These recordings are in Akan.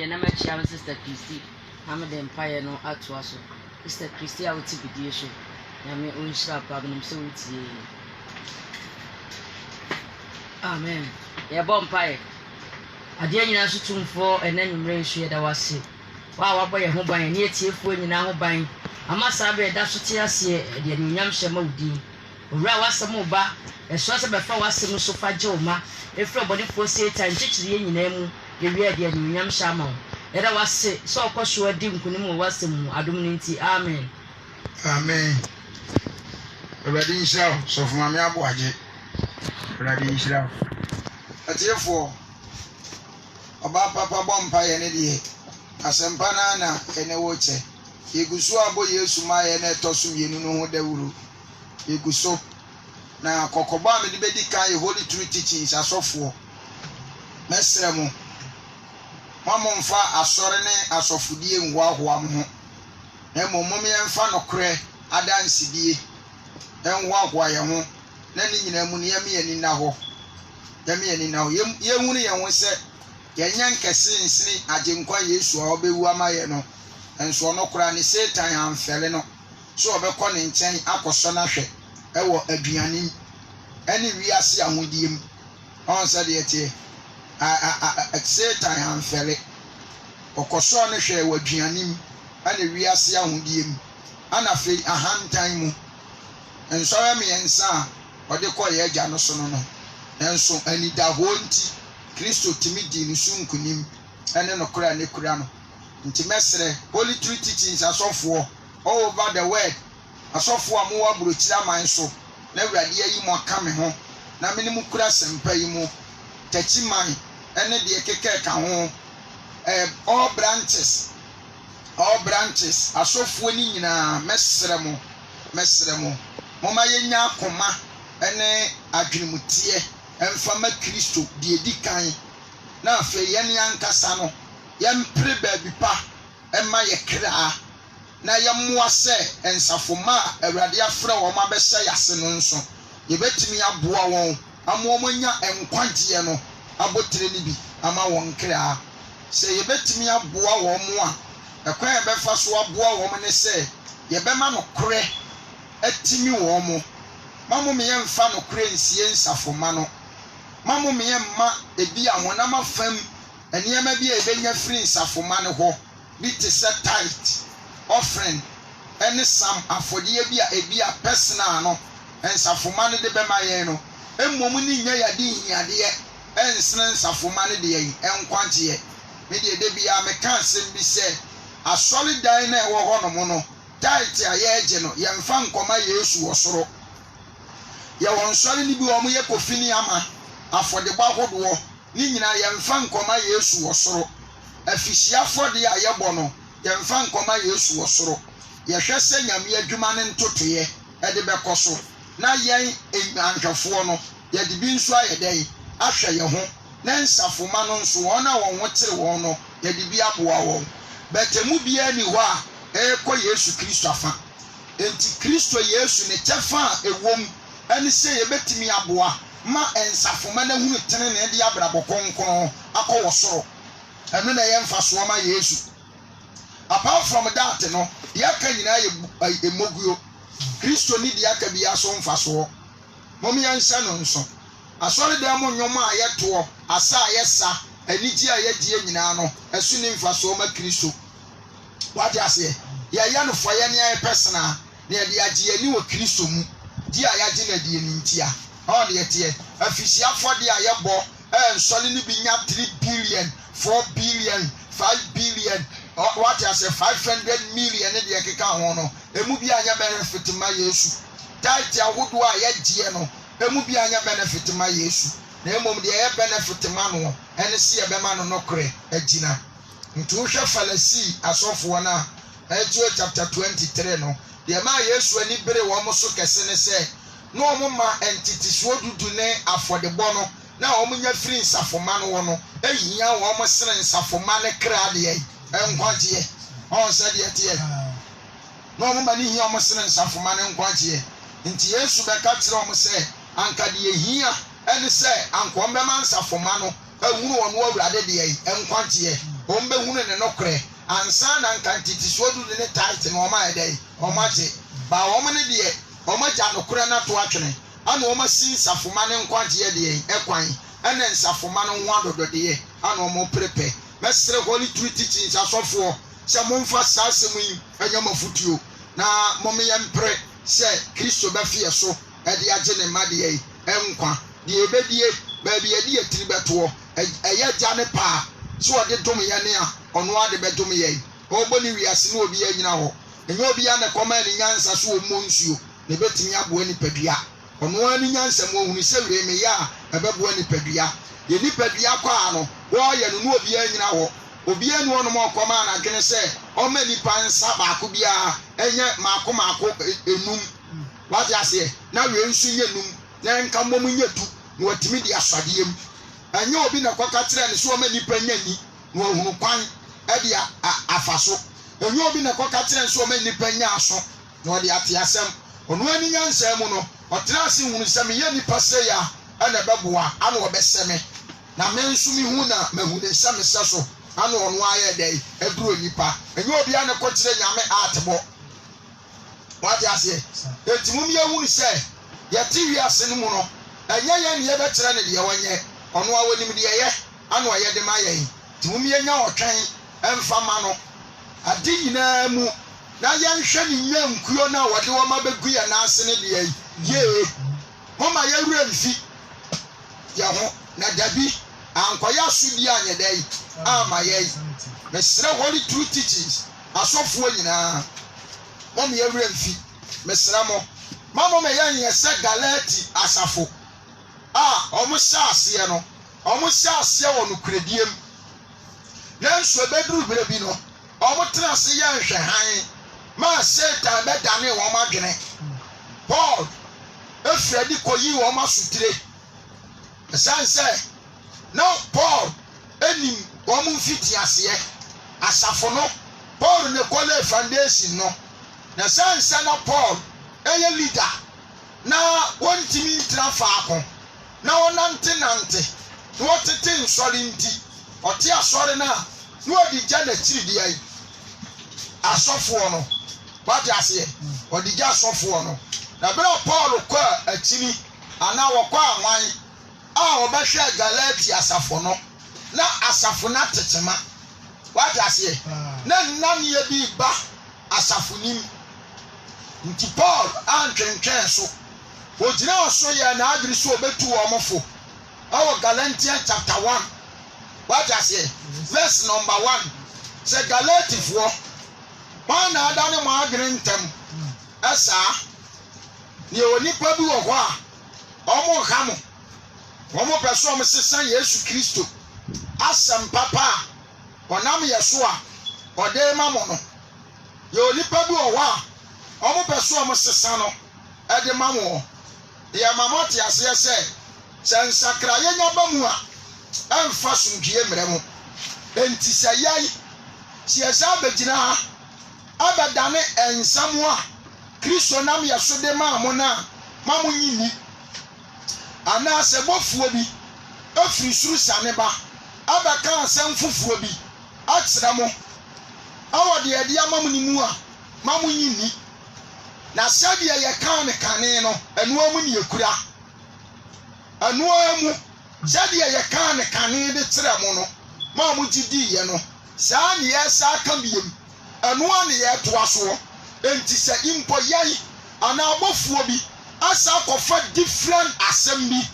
de na machia am sister Christy am de empire no ato aso sister Christy a woti bidie so na me onhira pa gnum se woti amen ye bom pai ade nyina so tumfo enanwumre nso ye da wase wa wabɔ ye ho ban ne etiefuo nyina ho ban amasa be da so te ase de nyam hyema udi owura wasem oba eso se befa wasem so fagye oma efra bodifo Satan chichiri nyina mu ewie de nyam hyama ye da wase so okɔhwe adi nkunim wasem adom nti amen amen Everybody inshallah so for mama aboaje everybody inshallah atiefo oba papa bompa ye ne de asempa na ene woche yeguso abo Yesu ma ye na etoso yenu no ho dawuru yeguso na kokoba me de bedi kan Holy True Teachings asofo mesremo mamomfa asore ne asofudie nwahoa mo ho na momom ye mfa nokre adansidie enwahoa ye ho na ni nyina mu ne ye me ni na ho ye hunu ye ho se ye nyan kese nsini agenkwa Yesu a obewu amaye no enso no kura ni Satan amfele no so obekọ ne nchen akoso na hwe ewo aduanim eni wiase ahodiem on said yete Satan amfele okoso ne hwe ewo aduanim ani wiase ahodiem ana fe ahantan mu enso ya me ensa ode kọ ye agya no so no enso ani da ho nti Kristo timi di ni sunkunim ene no kura ne kura no nti mesre Holy True Teachings asofo all over the world asofo amu abrochira man so na awurade yi mo aka me ho na me ni mu kura sempa yi mu tachi man ene de keke ka ho all branches asofo ni nyina mesre mo moma yenya akoma ene adwenimutie emfama Kristo de edikan na afa yene yankasa no yempre baabi pa emma ye kra na yemmoa se ensafoma awurade afra wo ma bese yase no nso yebetimi aboa won amomanya enkwagye no abotire ni bi ama won kra se yebetimi aboa wo mo a ekwan ebefa so aboa wo mo ne se yebema no kore atimi wo mo mamu me yemfa no kore nsie nsafoma no mamu me yemma ebi ahonam afam eniyama bi ebenya free nsafoma ne ho bi te set tight offering any sam afodie bi a ebi a personal no ensafoma ne de be maye no emmom ni nya yade hiade ensene nsafoma ne de yi enkwagye me de bi a me kan sem bi se asoli dan na ewo ho no mo no tight a ye age no ye mfa nkoma Yesu wosoro ye won sori ni bi wo mo ye kofini ama afodebo ahodo ni nyina ye mfa nkoma Yesu wosoro afisia fode a ye bo no ye mfa nkoma Yesu wosoro ye hwese nyame adwuma ne ntotoye e de bekoso na yen anhwefo no ye de bi nso ayedai ahwe ye ho na nsafoma no nso wona won wotere won no ye de bi aboa won betemu bia ni ho a ekọ Yesu Kristo afa enti Kristo Yesu ne chefa ewom ani se ye betimi aboa ma ensafoma na hunu tene ne de abrabo konkon akọ wosoro eno na ye mfa so ma Yesu apart from that no ye aka nyina ye emoguo Kristo ni de aka bia so mfa so momi yansa no nso asori da mo nyoma ayeto asa ayesa anigi ayedie nyina no esu ni mfa so ma Kristo what you say ya ya no fa ya ne ay personal na ye de agye ani wo Kristo mu di ayaje na de ni ntia all the tie afisia for the ayebo ensole ni bi nya 3 billion 4 billion 5 billion what you say 500 million de ekeka ho no emu bi anya benefit ma Yesu tight awodo a ye gie no emu bi anya benefit ma Yesu na emom de ye benefit ma no ene se ye be ma no nokre agina nti wo hwe falasi asofo na Matthew chapter 23 no de ma Yesu ani bere wo mo so kese ne se no omma entity so dudu ne afodebo no na omunya free nsafoma no wo no ehia wo mo sere nsafoma ne kra de enkwagye on said yet no omma ni hia mo sere nsafoma ne enkwagye nti Yesu be ka kire o mo se anka de ehia ene se anko mbema nsafoma no ehunu wo no awurade de enkwagye ombe hunu ne nokre ansa na nkantiti so du ne tight na oma edai oma je ba oma ne de oma ja nokre na to atwene ana oma sin safoma ne nkwaje de ekwan ana nsafoma no ho adodode ana oma prepe mesre holy truth teachings asofo se momfa sasem yi anya mafutuo na momme yempre se Kristo ba fie so e de age ne made yi enkwa de ebedie ba bi edi etiri beto eya ja ne pa so ode dom ye ne a ono ade bedom ye ogbo ni wiase na obi anyina ho enye obi ya ne koma ni nyansa so omo nsuo ne betimi abo ni padua ono ani nyansa mo hunu se wure me ya ebebo ni padua ye ni padua kwa no wo ye no na obi anyina ho obi anu ono mo koma na dwene se o ma ni pansa ba ko bia enye maako enum wati ase na we nsu ye num na nka mmom nye du na watimi di aswadeyem enye obi na kwaka kire ne so o ma ni panya ni na ohunu kwan e di afaso enye obi na kwaka kire so o ma ni panya aso na odi ate asem onu ani nyansa mu no otena ase hunu sem ye ni pase ya ana beboa ana obeseme na me nsu mi hu na mahune sem se so ana onu aye dai eduro nipa enye obi ana ko kire nyame atebo wati ase etimum ye hunu se ye ti wi ase no mu no enye ye ne ye be kire ne de ye wonye onu awonim de ye ana oye de ma ye timum ye nya otwen emfa ma no ade nyina mu na ye nhwe ni nya nkuyo na wode wo ma begu ye na ase ne de ye homa ye wura mfi ya ho na dabi ankoya sudi anye dai ama ye mesre holy truth teachings asofo nyina mom ye wura mfi mesra mo mamo me ye se galati asafo omo saase no omo saase wo no krediem na nso bedru berebi no omo trase ye nhwe han ma Satan be dane wo ma dwene Paul efredi koyi wo ma sutire esanse no Paul enim wo mu fiti ase asafo no Paul ne kole foundation no na sanse na Paul eye leader na wontimi trafa akon na wonante nante no tete nsori nti ote asori na no odi ja na chiri ai asofo no wati ase odi ja asofo no na bere Paul kwa achini ana wokwa anwan a obehwe Galati asafo no na asafo na tetema wati ase na nan ye bi ba asafo nim nti Paul antwentwen so ojina so ye na adri so obetu omofo awo Galatians chapter 1 wati ase verse number 1 say Galatifo wana adane mo adwene ntem esa ne onipa bi wo ho a omo hamo omo peso omo sesan Yesu Kristo asem papa onam yeso a ode ma mo no ye onipa bi wo ho a omo peso omo sesan no ede ma mo ye mamoti ase se nsakra ye nyaba mu a emfa sumdue mremo enti sayai siasa begina ha abadane ensamu a Kristo nam yeso de ma mo na ma mo nyini ana se bofuo bi afiri suru sane ba abaka asem fufuo bi akyerɛ mo awode ade ama mo ni mu a ma mo nyini na sɛde ye kan ne kane no eno amu ne yakura eno amu sɛde ye kan ne kane de kyerɛ mo no ma mo gidi ye no saa ne ye saa ka biem eno ane ye toa so enti sɛ impo yai ana abofuo bi asa kofa different asem bi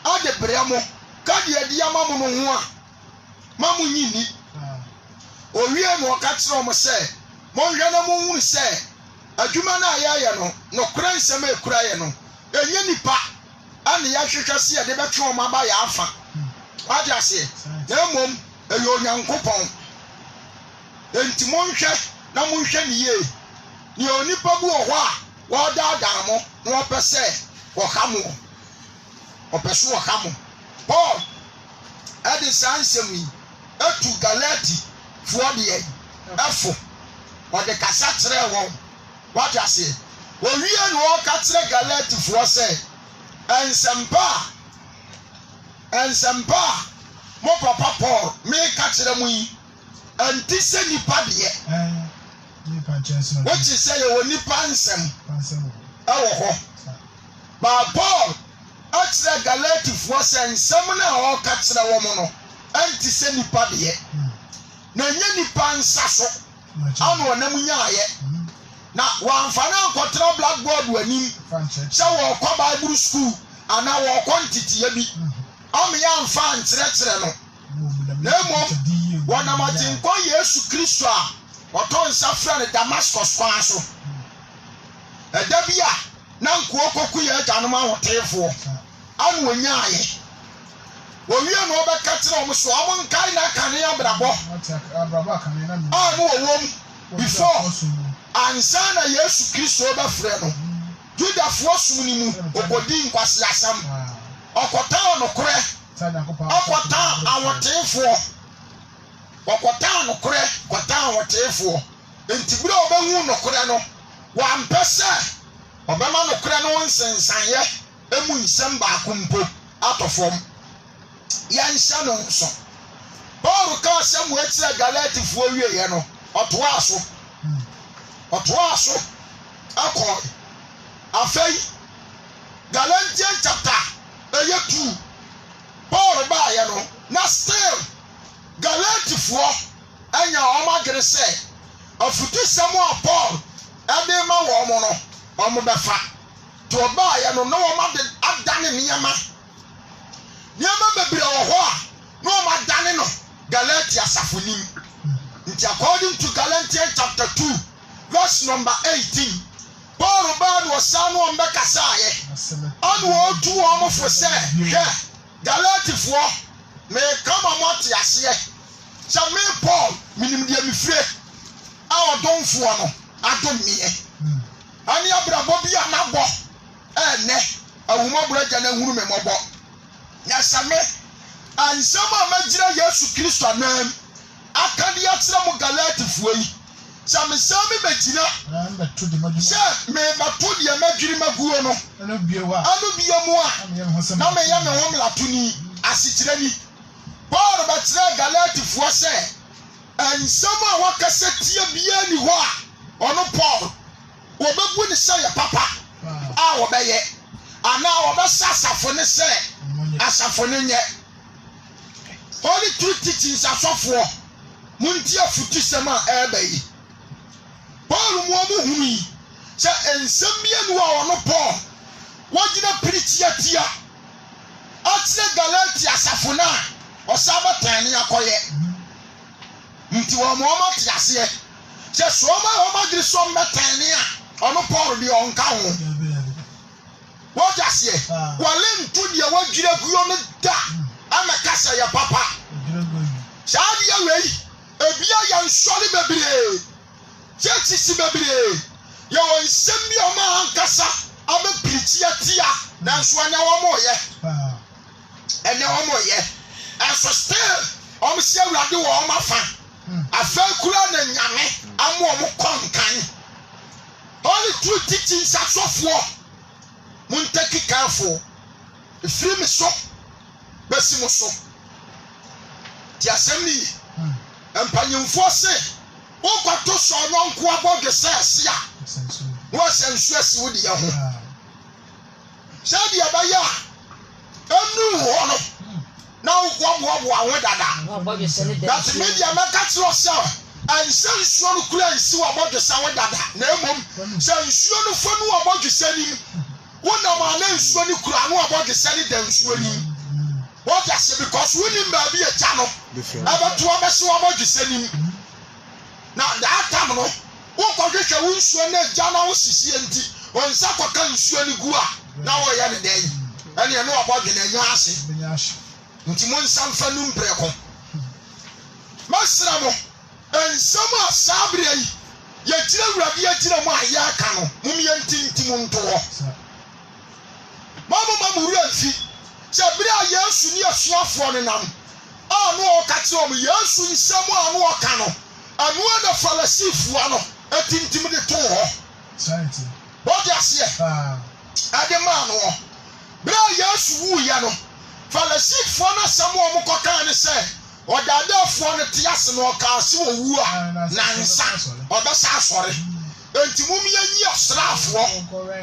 ade bre mo ka de ade ama mo no ho a ma mo nyini owie no ka kyerɛ mo sɛ mo hwɛ na mo hu sɛ adwuma na ya no no kura nsɛm ekura ye no enye nipa ane ya hwehwɛ se de betwe o ma ba ya afa wade ase na mom eyo Onyankopɔn enti mo nhwɛ na mo nhwɛ ne ye ni onipa bu wo a wo daadaa mo na opese wo hamo opeso wo hamo Paul ade sansem yi etu Galati fo de efo ode kasa kyerɛ wo wati ase wo wie no o ka kyerɛ Galati fo sɛ ensempa mo papa Paul me ka kyerɛ mu yi anti sɛ nipa deɛ wɔkyi sɛ yɛwɔ nipa nsɛm ɛwɔ hɔ baa Paul akyerɛ Galatifoɔ sɛ nsɛm no a ɔka kyerɛ wɔn no anti sɛ nipa deɛ na nyɛ nipa nsa so ano ɔnam nyaayɛ na wɔamfa no ankɔtena blackboard w'anim sɛ wɔrekɔ Bible school anaa wɔrekɔ nteteɛ bi ɔmeyɛ amfa nkyerɛkyerɛ no na mmom wɔnam agyenkɔ Yesu Kristo a ɔtɔ nsa frɛ no Damascus kwan so ɛda bi a na nkuo kɔku yɛ agyanom ahoteefoɔ ano wɔnyaayɛ wɔwie no wɔbɛka kyerɛ wɔn so ɔmo nkae na akane abrabɔ a no wɔwɔ mu before ansa na Yesu Kristo bɛfrɛ no Judafoɔ som no mu ɔkɔdi nkwaseasɛm ɔkɔtaa nokorɛ ɔkɔtaa ahoteefoɔ ɔkɔtaa nokorɛ kɔtaa ahoteefoɔ enti bere a ɔbɛhu nokorɛ no wampɛ sɛ ɔbɛma nokorɛ no nsensaneɛ emu nsɛm baako mpo atɔ fam yɛnhyɛ no nso Paul kaa sɛ mo akyerɛ Galatifoɔ wieɛ no ɔtoaa so akɔ afei Galatians chapter 2 Paul baayɛ no na still Galatifoɔ anya ɔmo agere sɛ afutusɛm a Paul ɛde ma wɔn no ɔmo bɛfa to ɔbaayɛ no na wɔn adane nneɛma bebree wɔ hɔ a na wɔn adane no Galatia safonim nti according to Galatians chapter 2 verse number 18 Paul baa no ɔsan no wɔn bɛkasa ayɛ ɔno wɔtu wɔn fo sɛ hwɛ Galatifoɔ mekama mo ate aseɛ sɛ me Paul minim deɛ mefire a ɔdomfoɔ no adom meɛ ani abrabɔ bi a nabɔ ɛnɛ ahumabura gya na hunu me mɔbɔ na same ansɛm a magyina Yesu Kristo anam aka de akyerɛ mo Galatifoɔ yi sɛ mesɛm me bɛgyina sɛ mebɛto deɛ madwiri maguo no ano bia mu a na meyɛ me ho mlatoni asekyerɛ ni Paul bɛkyerɛ Galatifoɔ sɛ ansɛm a wakasa tie biara ni hɔ a ɔno Paul wɔbɛbu ne sɛ yɛ papa a wɔbɛyɛ anaa wɔbɛsa asafo ne sɛ asafo ne nyɛ Holy Truth teachings asɔfoɔ muntie afutusɛm a ɛɛba yi Paul mu ɔmo hunu yi sɛ nsɛm biara a ɔno Paul wɔgyina piritiatia akyerɛ Galatia asafo no a ɔsa bɛtɛn ne akɔyɛ nti wɔn ɔmo te aseɛ sɛ so ɔmo agiri so mbɛtɛn ne a ɔno Paul deɛ ɔnka ho wɔde aseɛ wɔle nto deɛ wɔdwira guo no da ama kasa yɛ papa saa deɛ wei ebia yɛ nsɔre bebree kyɛkyisi bebree yɛwɔ nsɛm bi a ɔmo ankasa ama piritiatia nanso ɛnɛ wɔn yɛ ɛso still ɔmo si awurade wɔ ɔmo afa afɛ kura na nyame ama ɔmo kɔ nkan Holy Truth teachings asɔfoɔ muntaki careful efiri mi so bɛsi mo so ti asɛm ni yi mpanyinfoɔ se wɔnkɔto sɔ ɔnɔnko abɔdwe sɛ ɛsi a wɔsɛ nsu asi wo deɛ ho sɛ deɛ bɛyɛ a enu hɔ no na wɔboaboa ho dada but me deɛ mɛka kyerɛ sɛ ɛnsɛ nsuo no kura nsi wɔ abɔdwe sɛ wo dada na emom sɛ nsuo no fo no wɔ abɔdwe sɛ nim wonam a na nsuo no kura no abɔdwe sɛ ne da nsuo nim wɔde ase because wonim baabi agya no ɛbɛto abɛsi wɔ abɔdwe sɛ nim na daa tam no wokɔhwehwɛ wo nsuo no agya na wo sisie nti wɔn nsa kɔka nsuo no gu a na wɔyɛ ne dɛn ɛne ɛno abɔdwe na anya ase nti mo nsa mfa no mprɛko masra mo nsɛm a saa bere yi yɛgyina awurade agyina mu a yɛaka no mom yɛntintim nto hɔ mama wura mfi sɛ bere a Yesu ne asuafoɔ no nam a no ɔka kyerɛ ɔmo Yesu nsɛm a no ɔka no anoa na Farisifoɔ no atintim de too hɔ wɔde aseɛ ade maa no hɔ bere a Yesu wuiɛ no Farisifoɔ no asɛm a ɔmo kɔkaa ne sɛ Odadafoɔ no te ase no ɔka se owu a nansa ɔbɛsa asɔre enti mum yanyi ɔsraafoɔ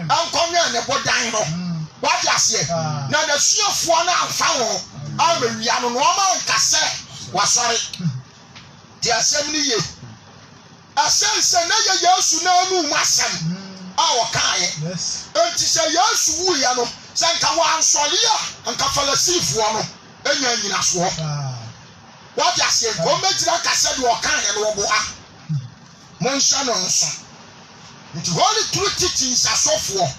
ankɔnwe ne bodan no wadi ase na na suafoɔ no amfa ho amawia no ɔma nka sɛ wasɔre di asɛm ni ye asɛnse na yɛ Yesu na anu mu asɛm a ɔkaeɛ enti sɛ Yesu wu ya no sɛ nka wansɔre a nka Farisifoɔ no enya nyinasoɔ what you say? Go make that cassette or can and Roboa. Monsan on son. It's only true teachings are so for.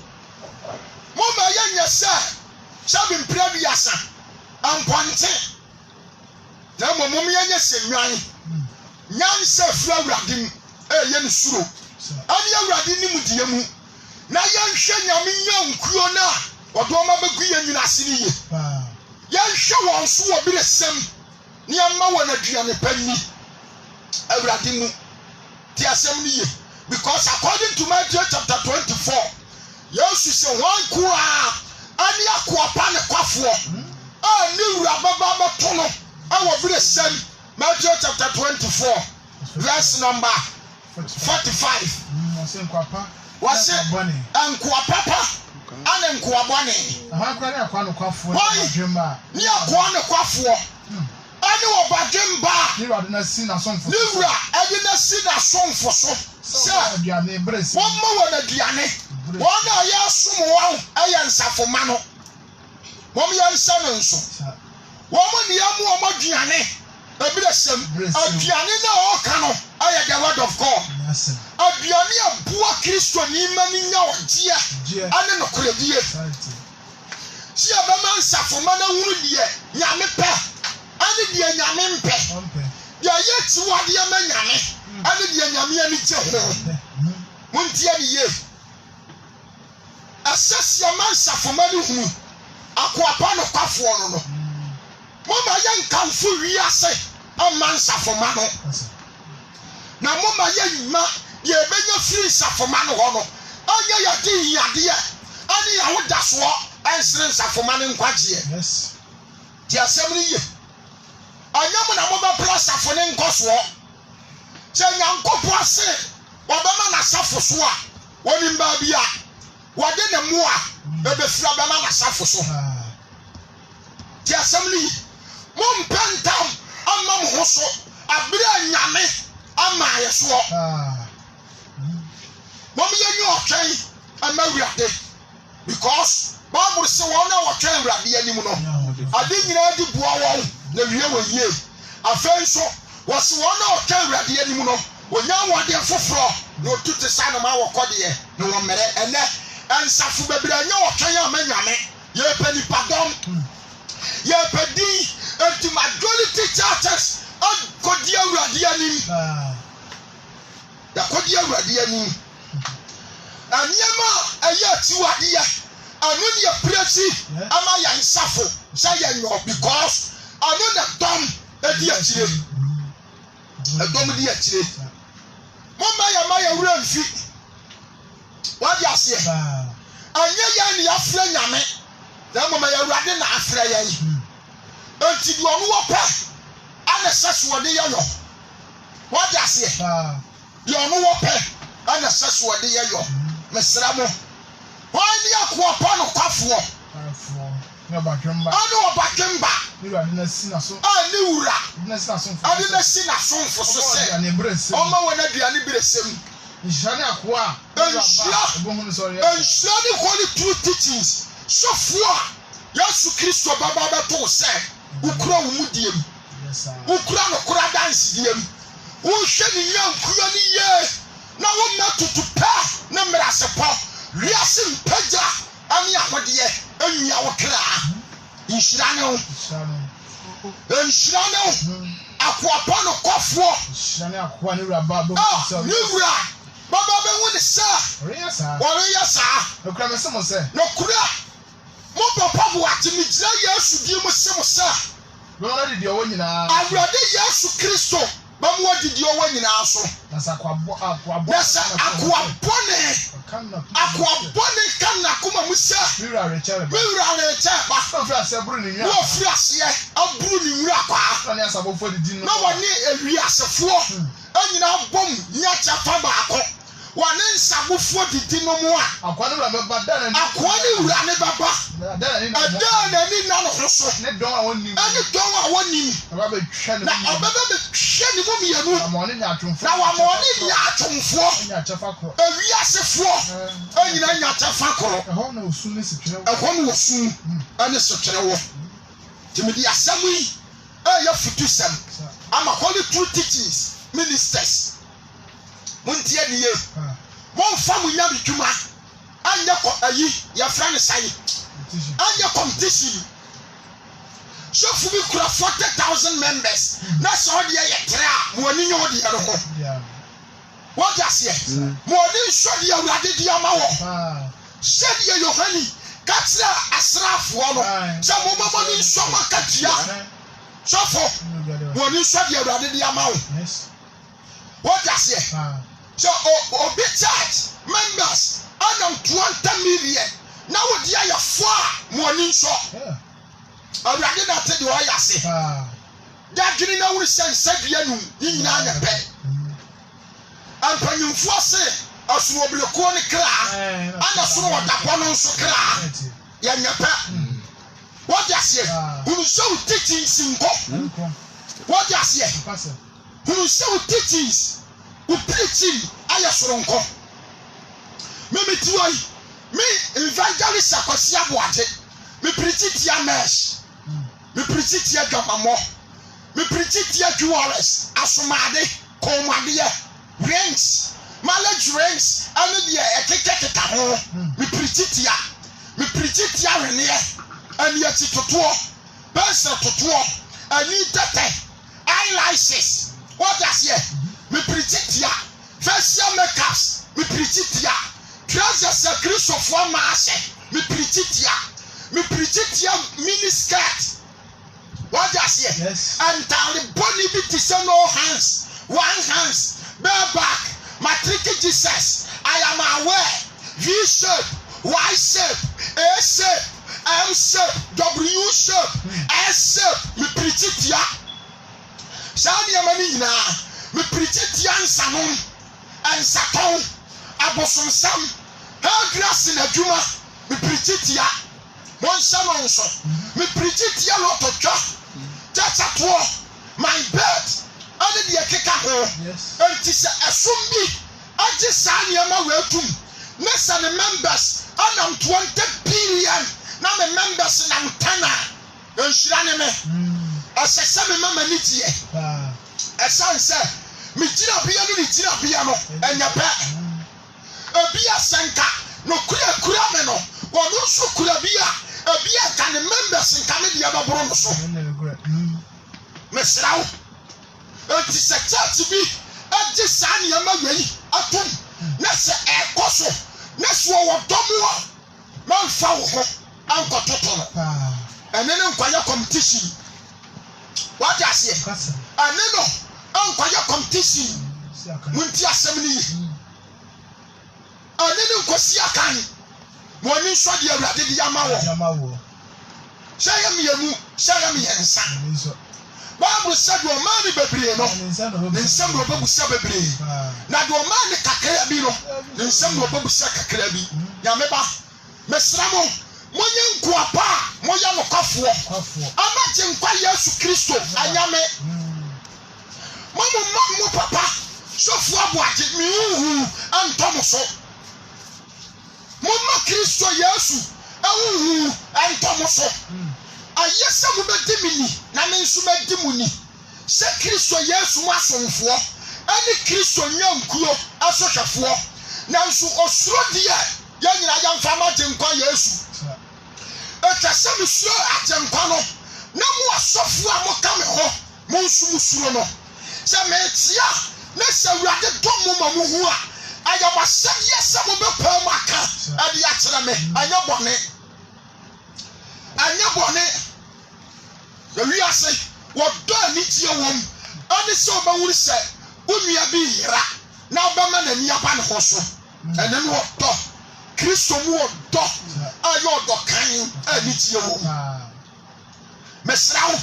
Mama Yan, sir, shall be previous and pointing. No more Mumia say, Yan said, Flaradin, a young suru. And you radin mudiamu. Now young Shenyamin young Kuona or Doma Baguia in Asini. Yan show on so a bit of some. Niama wana duane pani awurade mu ti asem ni ye because according to Matthew chapter 24 Yesu say one ko a ani akoapa ne kwafo a ni wura baba bato no awo bere sem Matthew chapter 24 verse number 45 wase nkoapa ana nkoabone aha kware akwa no kwafo ni akwa ne kwafo ani obademba ni wade na si na sonfo ni wura ade na si na sonfo so aduane bresi won ma wona aduane won na ya som won aye nsafoma no won ya nsa no nso won mo ne amu o aduane ebresem aduane na o ka no aye the word of God aduane abua Kristo ni mani nya ogia ane no koredie si abama nsafoma na wuru die nyame pe ani die nyame mpe dia yeti wade ama nyame ani die nyame ani je ho muntie ni ye asasi amansa fomani hu akoapa no kwafo no mama yankamfo wiase amansa fomano na mama yanma ye benya free safoma no ho no anya yade yade ani yawoda so ansere safoma no nkwagie yes ti asem ni ye anyam na mo ba plasafo ne nkoso se nyankopo ase wabama na safo so a woni mba bia wade ne mo a ebe fira bama na safo so ti assembly mo mpentam amma mo ho so abira nyame ama yeso mo mi yenyu otwen ama wiade because Bible say won na otwen wiade anim no ade nyina di bua won na wiye woyie afenso wose won na otwen wiade anim no onya wode foforo na otute sa na ma wokode na won mere ene ensafu bebira nya otwen amanyame ye pani pardon ye pedi enti majority churches on kodia wiade anim ya kodia wiade anim anyama aya tiwade ya anu ne presi ama ya nsafo say ya no because anu na dom edi akire edom di akire mama ya ma ya wura mfi wadi ase anya ya ne afra nyame na mama ya wura de na afra ya yi enti di onu wo pa ana seso de ya yo wadi ase di onu wo pa ana seso de ya yo mesra mo wani akoapa no kwafo ne badwemba anu obadwemba ni wade na si na so ni wura na si na so ade na si na so mfo so se ne brese o ma wona duane bresem njane akoa enhia ni holy true teachings so for Yesu Kristo baba beto se ukura wo mudiem ukura no kura dance diem wo hwe ni yankura ni ye na wo na tutupa na mrasepo riasim pagya ani ahodie enwia wo kra inhyira ne akoapa no kofo shane akoa ne wura baba ni wura baba be woni sa ore sa okra me semo se no kura mo papa bo atimi gira Yesu die mo semo sa no na de o nyina awurade Yesu Kristo bamu odidi owo nyina so na sa akwabone kanna kuma musa mira rechere ba ofra aseburu ni nwura wo firi ase aburu ni nwura kwa na asabofo didi no na woni ewi asefo anyina bom nya chafa baako wone nsabofo didi no mu a akwani wura baba dana ni akwani wura ne baba dana ni na no hoso ne don a wonni ani don a wonni baba be hwe ne na obaba be hwe ne mu mienu na mo ne nya atwomfo na wa mo ne nya atwomfo nya chafa ko ewi asefo anyina nya chafa ko ho na osu ne sitwere ɛhɔ no wɔsu ɛne sotwere wɔ timidi asɛm yi ɛyɛ futu sɛm ama holy true teachings ministers montie ne ye momfa mo nya bitwuma anyɛ kɔ ayi yɛfrɛ ne sae anyɛ competition sɔfo bi kura 40,000 members na sɛ ɔde yɛ tere a mo ani nyɛ ɔde yɛ no ho wɔde aseɛ mo ani nsɔ de awurade di ama wɔ sɛdeɛ yohane katsira asrafoɔ no sɛ mo mama ni nsɔma katia sɔfo mo ni nsɔ de awurade di ama wo wɔde aseɛ sɛ obi charge members anam 20 million na wodi ayɛ fo a mo ni nsɔ awurade na te de ɔyɛ ase dadwene na wuri sɛ nsadua num ne nyinaa nyɛ pɛ ampanyimfoɔ se ɔsorobelekuo ne kraa ana soro wɔdapɔ no nso kraa yɛnyɛ pɛ wɔde aseɛ hunu sɛ wo teachings nkɔ wɔde aseɛ hunu sɛ wo teachings wo preaching ayɛ soro nkɔ memeti wɔ yi me evangelist Akwasi Aboade me preaching tia mesh me preaching tia dwamamɔ me preaching tia jewelers asomade kɔnmadeɛ rings mileage rings ane deɛ ɛkekekeka ho me preaching tia reneɛ ani akyi totoɔ pencil totoɔ ani tɛtɛ eyelashes wɔde aseɛ me preaching tia facial makeups me preaching tia trousers kristofoɔ ma ahyɛ me preaching tia mini skirt wɔde aseɛ antale bɔne bi te sɛ no hands one hands bareback matric Jesus I am aware V shape Y shape A shape M shape W shape S shape me preaching tia saa nneɛma no nyinaa me preaching tia nsanom nsatɔn abosonsam hairdressing adwuma me preaching tia monhyɛ no nso me preaching tia lɔtɔtwa gyatatoɔ my bed ane deɛ keka ho enti sɛ ɛsom bi agye saa nneɛma wɔatum ne sɛ ne members anam 20 billion na me members nam 10 a nhyira ne me ɛsɛ sɛ me mama ni tie ɛsan sɛ me gyinabea no ne gyinabea no ɛnyɛ pɛ ebi asɛnka no kura me no wɔno nso kura bi a ebi aka ne members nka me deɛ bɛboro no so mesra wo enti sɛ church bi agye saa nneɛma wei atom na sɛ ɛkɔ so na so wɔ dɔm a mamfa wo ho ankɔtoto no ɛne ne nkwayɛ competition wɔde aseɛ ɛne no ankwayɛ competition munti asɛm no yi ɛne ne nkwasi akan wɔne nsɔ de awurade de ama wɔ hyɛ yɛ mmienu hyɛ yɛ mmiɛnsa Bible said the man is bebree no ne nsɛm na ɔbɛbusa bebree na the man ne kakra bi no ne nsɛm na ɔbɛbusa kakra bi nyame ba mesra mo monye nkoapa a moyɛ nokwafoɔ amagye nkwa Yesu Kristo anyame mo papa sɔfo Aboagye me huhu antɔ mo so momma Kristo Yesu huhu antɔ mo so ayɛ sɛ mo bɛdi me ni na me nso bɛdi mo ni sɛ Kristo Yesu mo asomfoɔ ɛne Kristo nyankuo asɔhwɛfoɔ nanso osuro deɛ yɛn nyinaa yɛmfa ma agye nkwa Yesu ɛtwa sɛ me suro agye nkwa no na mo asɔfoɔ a moka me ho mo nso mo suro no sɛ meetia na sɛ awurade dɔ mo ma mo ho a ayɛ mo asɛdeɛ sɛ mo bɛpaa mu aka ɛde akyerɛ me anyɛ bɔne ewi ase wɔdɔ anigye wɔm Only so ba wuri say unua bi yira na obama na ni aba ne ho so ene no do Kristo mu do ayo do kan ani tie wo mesrawo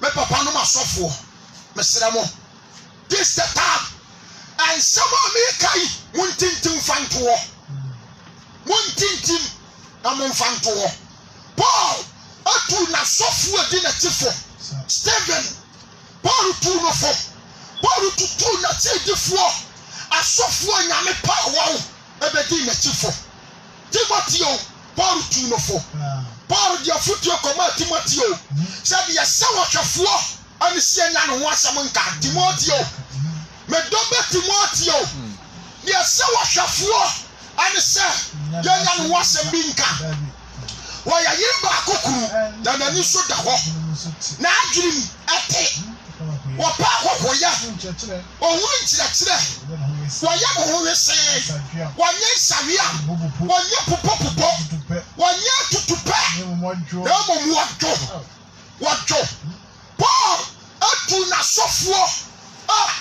me papa no masofo mesramo this the time and some of me kai muntintim fanto muntintim amon fanto Paul atu na sofo adi na tifo Stephen Paul tu no fo Paul tu na tidifo asofo nyame pa wo ebedi na tifo Timoteo Paul tu no fo Paul dia futio koma Timoteo said ya sawa hwefo ani sie nya no ho asam nka Timoteo me dobe Timoteo dia sawa hwefo ani se ya nya no ho asam bi nka wa ya yimba akokuru na nani so da ho na adwiri ate wa pa hoya ohun nkyerɛkyerɛ wa ya ho wese wa nye sawia wa nye popopopo wa nye tutupe na mo wajo Paul atu na sofo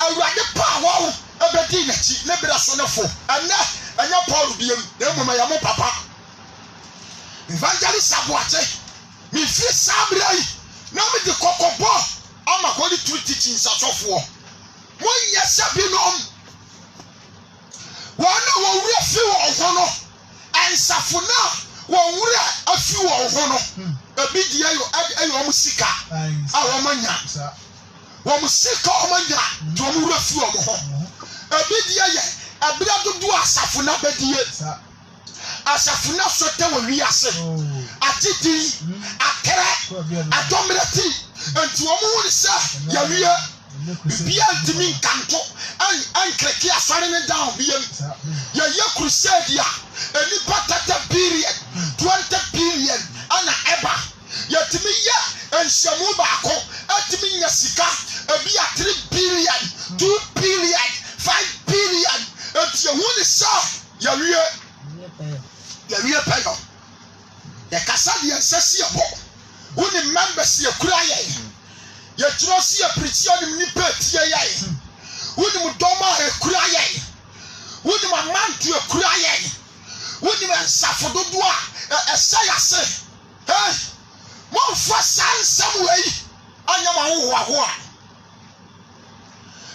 awurade pa wo ebedi nachi na bira so nefo anya Paul biem na mo ya mo papa evangelist Aboate mi fi sabrai na me de kokobo ama holy truth teaching sasofo mo nyesa binom wana wo wura fi wo hono ansafuna wo wura afi wo hono ebi di ayo musika awo manya wo musika o manya to mo wura fi wo ho ebi di aye abira dodo asafuna bedie asafuna sote wo wiase atiti akere adomreti enti wo mo woni sa ya wiye bia ntimi nkanto an kreki asare ne down biem ya ye crusade ya eni patata period 20 period ana eba ya timi ya enhyamu baako atimi nya sika ebia 3 period 2 period 5 period enti ye woni sa ya wiye payo ya kasadi ya sesi abo woni members ye kura ye ye trosi ye preacher ni nipa tie ye woni mudoma e kura ye woni mamantu e kura ye woni mensafododo a esayase mo fa sansam wei anya ma ho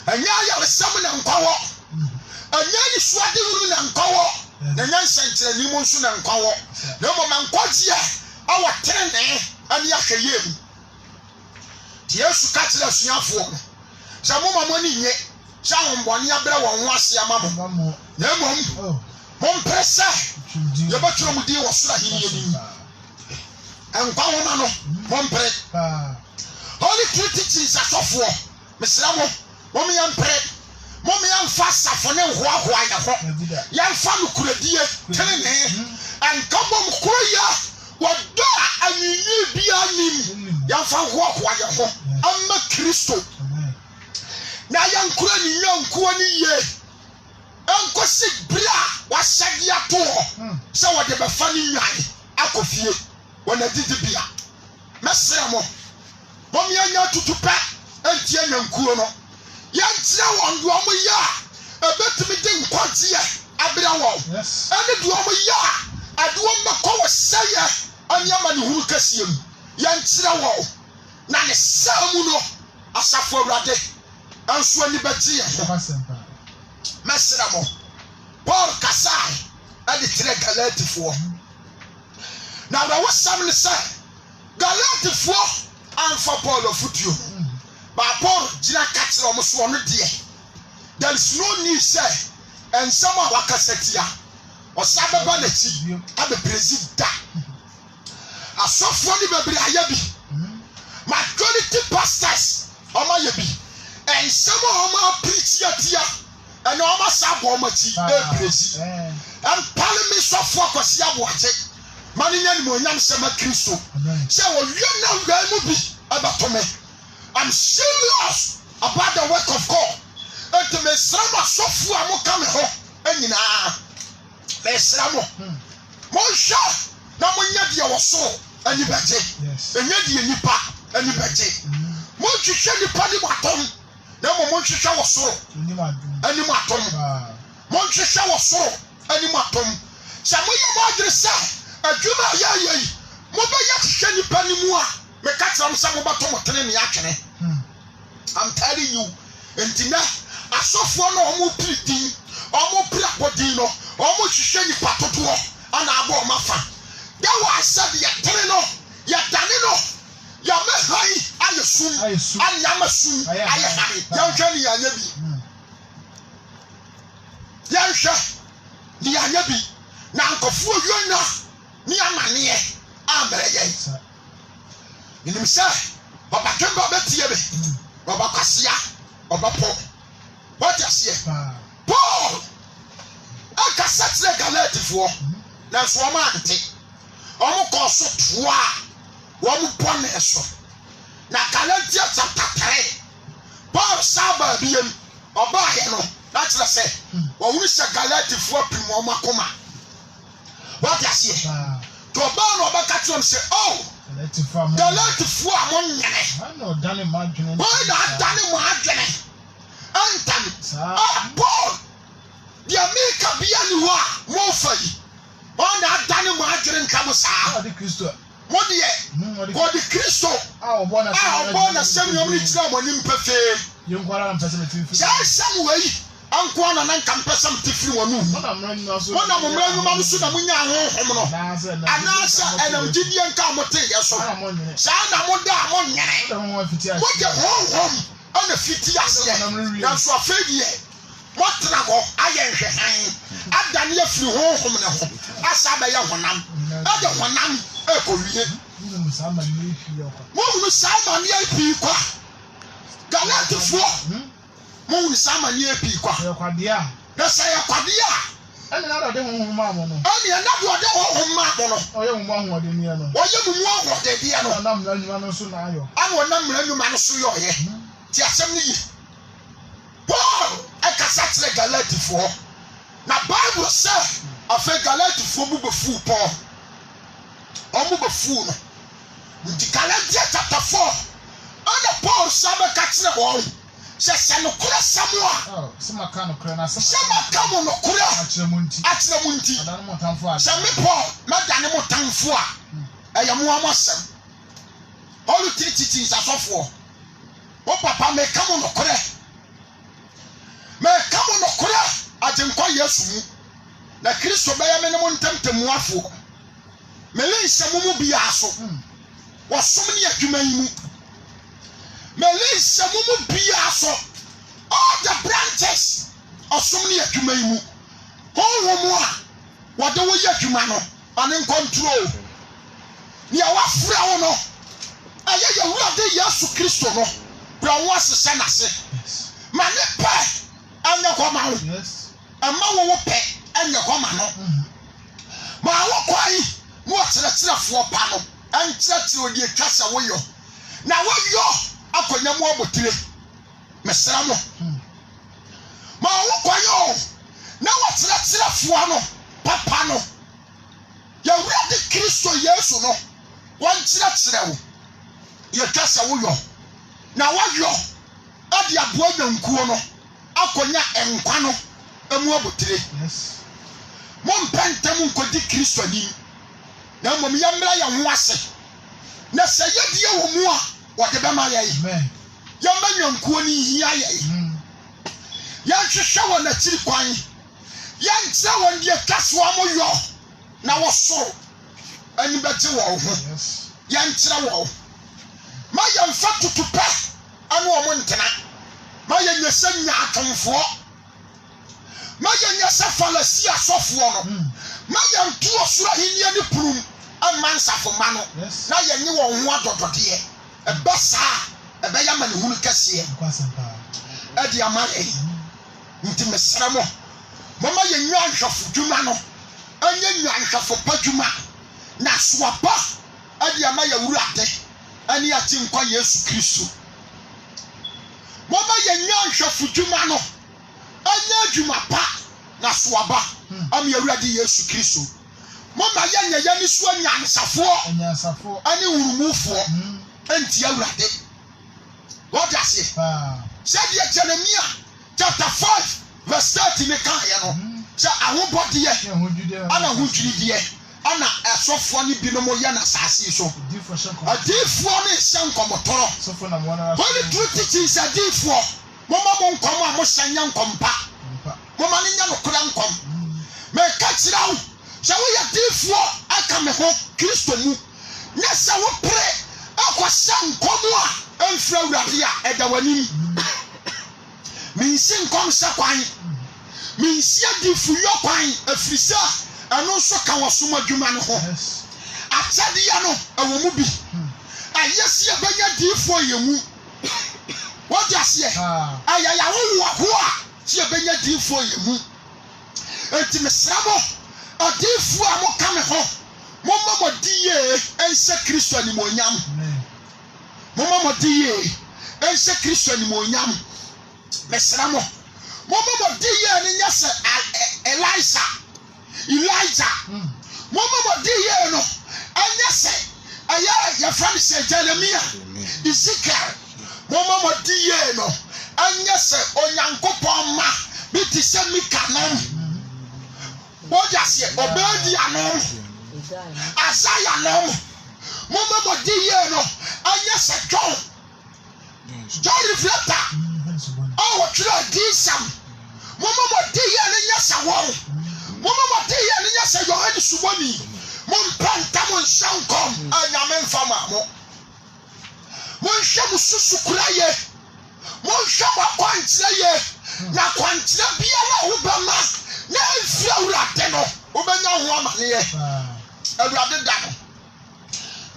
anya ya sam na nkwawo anya ni suade wuru na nkwawo na nya nsentere ni mo nsu na nkwawo na mo mankwaje awa trene ani ahweye mu Yesu ka kire asuafo sha mo mamoni nye sha homboni abere won ho ase amamo na mom mom pressa ye baturo mu di wosura hiye ni enkwa wona no mom pre holy trinity sasofo mesra mom yan pre mom yan fa safo ne hoahoa ya ho yan fa no kuradie tene ankabom koya wado anyinyi bia nim yan fa hoahoa ya ho amma Kristo na yan kura ni yankuwa ni ye enkosi bra wasagi ato se wode be fa ni nyan akofie wona didi bia mesra mom yanya tutupa entie yankuo no yantia won do mo ya ebetimi de nkwantie abra wo ene do mo ya ado mmako wosaya anyama ni huru kasiem yantia wo na ne samu no asafo awrade anso ani betie mesra mo Paul kasai ade tire Galatifo na ba wasam ne sa Galatifo anfa Paul ofutuo ba Paul jina katire omo so no de there is no need say and some of wakasetia osabeba na chi abe president asofo ni bebri ayabi majority pastors oma yebi and some of preach yatia and oma sabo oma chi e praise and parliament sofo akosi aboache mani nyani mo nyam sema Kristo say wo wi na ngwa mu bi abatome I'm serious about the work of God and me srama sofo amoka me ho enyina me sramo mo sha na mo nya de wo so ani baje enya de nipa ani bɛgye mo hwehwɛ nipa ni mo atom na mo hwehwɛ wɔ soro ani mo atom mo hwehwɛ wɔ soro ani mo atom sɛ mo yɛ mo adwene sɛ adwuma yɛ yi mo bɛyɛ hwehwɛ nipa ni mu a meka kyerɛ mo sɛ mo bɛtɔ mo tene ne atwene I'm telling you ntina asɔfoɔ no ɔmo piri din ɔmo piri abɔdin no ɔmo hwehwɛ nipa totoɔ ana abɔ ɔmo afa dawa asɛde yɛ tene no yɛ dane no yɛ mɛhan ayɛ sum ayɛ ama sum ayɛ hare yɛnhwɛ ne yɛanyɛ bi yɛnhwɛ ne yɛanyɛ bi na nkɔfoɔ yɛnya ne amanneɛ ammerɛ yɛn menim sɛ ɔbadwemba bɛtie me ɔbɛkwasea ɔbɛpɔ wɔte aseɛ Paul akasa kyerɛ Galatifoɔ nanso ɔmo ante ɔmo kɔɔ so toa a wɔmo bɔne so na Galatians chapter 3 Paul saa baabi yam ɔbaayɛ no na kyerɛ sɛ wɔhunu sɛ Galatifoɔ pim ɔmo akoma wɔte aseɛ to ɔbaa na ɔbɛka kyerɛ m sɛ Galatifoɔ a mo nyene wɔn na adane mo adwene antam Paul deɛ meka bia ne hɔ a mofa yi wɔn na adane mo adwene nka mo saa mo deɛ wɔde Kristo a ɔbɔ na sɛm yɛm ne kyerɛ mo anim pɛfɛɛ saa sɛm wei anko na nanka mpɛ sɛm te firi wɔn mu mo na mo mmara nnwuma no so na mo nya honhom no anaasɛ ɛnam gyidie nka mo te yɛ so saa na mo da a mo nyene mo gye honhom ana fiti aseɛ nanso afei deɛ mo tena hɔ ayɛ nhwɛhan adane afiri honhom ne ho asa bɛyɛ honam ɛde honam ɛkɔwie mo hunu saa maneɛ pii kwa Galatifoɔ mo hunu saa maneɛ pii kwa na sɛ yɛ kwadeɛ a ɛne na de honhom ma mo no ɛne na de ɔde honhom ma mo no ɔyɛ mo ahoɔdenneɛ no ɔyɛ mo ahoɔdenneɛ no ana mmara nnwuma no so na ayɔ ana ɔnam mmara nnwuma no so yɛ ɔyɛ ti asɛm ne yi Paul ɛkasa kyerɛ Galatifoɔ na Bible sɛ afei Galatifoɔ mu bɛfuu Paul ɔmo bɛfuu no nti Galatians chapter 4 ɛna Paul sa bɛka kyerɛ wɔn sɛ nokora sɛm a sɛ maka mo nokora akyerɛ mo nti sɛ me Paul mɛdane mo tamfo a ɛyɛ mo amo asɛm ɔno tititi nsasɔfoɔ wo papa meka mo nokora agyenkwa Yesu mu na Kristo bɛyɛ me ne mo ntamtamuafoɔ mele nsɛm mu biara so wɔsom ne adwuma yi mu mele nsɛm mu biara so all the branches ɔsom ne adwuma yi mu honhom a wɔde wo yɛ adwuma no ane control nea wafra wo no ɛyɛ Yɛwurade Yesu Kristo no bra wo asesɛ n'ase ma ne pɛ ɛnyɛ hɔ ma wo ɛma wo pɛ ɛnyɛ hɔ ma no ma wo kwan mo kyerɛkyerɛfoɔ pa no ɛnkyerɛkyerɛ odi atwa sɛ woyɔ na woyɔ akɔnya mu abotire mesra mo ma wo kwan na wɔkyerɛkyerɛfoɔ no papa no Yɛwurade Kristo Yesu no wɔnkyerɛkyerɛ wo yɛtwa sɛ woyɔ na woyɔ ɛde aboa nyankuo no akɔnya nkwa no emu abotire mo mpɛntɛm nkɔdi Kristo anim na mmom yɛmmra yɛn ho ase na sɛ yɛdie wɔ mu a wɔde bɛma yɛn yɛmma nyankuo no nhia yɛn yɛnhwehwɛ wɔ n'akyiri kwan yɛnkyerɛ wɔn deɛ kasoa mo yɔ na wɔsoro ani bɛgye wɔn ho yɛnkyerɛ wɔn ma yɛmfa tutupɛ ɛne wɔn ntena ma yɛnyɛ sɛ nyaatomfoɔ ma yɛnyɛ sɛ Farisi asɔfoɔ no ma yɛnto ɔsoro ahenni ne purum ama nsafoma no na yɛnye wɔn ho adɔdɔdeɛ ɛbɛ saa ɛbɛyɛ ma ne hunu kɛseɛ ɛde ama yɛn nti mesrɛ mo mama yɛnyɛ ahwɛfo dwuma no ɛnyɛ nyanhwɛfo pa dwuma na soaba ɛde ama Yɛwurade ɛne agyenkwa Yesu Kristo mama yɛnyɛ ahwɛfo dwuma no ɛnyɛ adwuma pa na soaba ama Yɛwurade Yesu Kristo mama yɛnyɛ yɛne so anyansafoɔ ɛne wurumufoɔ enti awurade what does it said ye Jeremiah chapter 5 verse 30 me kan ye no say ahobode ye ana hudwiri de ana asofo ne binom ye na asase so adifo ne sankomotoro holy truth teachings adifo mama mo nkom a mo sanya nkompa mama ne nya no kura nkom me ka kira wo say wo ye adifo aka me ho Kristo mu nya say wo pre akwa nkom a emfra wurade a eda wani minsi nkom sakwan minsi adifo yokwan afrisa ano so ka wasoma dwuma no ho atade ya no awo mu bi ayesi abanya difo yemu what ase ayaya wo a ti abanya difo yemu enti mesramo adifo a mo ka me ho momma mo diye ense Kristo ni mo nyam momma mo diye ense Kristo ni mo nyam mesramo momma mo diye ni nyase Elijah mama body ye no anya se aya ya friend say Jeremiah Ezekiel mama body ye no anya se onyankopon ma biti se mikanom boja se obedi anom Isaiah nom mama body ye no anya se John reflector oh try disam mama body ye no nya se wo mama dey ya nya say your head suboni mon panta mon shankom anyame mfama mo mon hwem susu kuraye mon hwem akwantre ye na kwantre biara wo bama na mfi awurade no wo benya ho amane ye awurade da no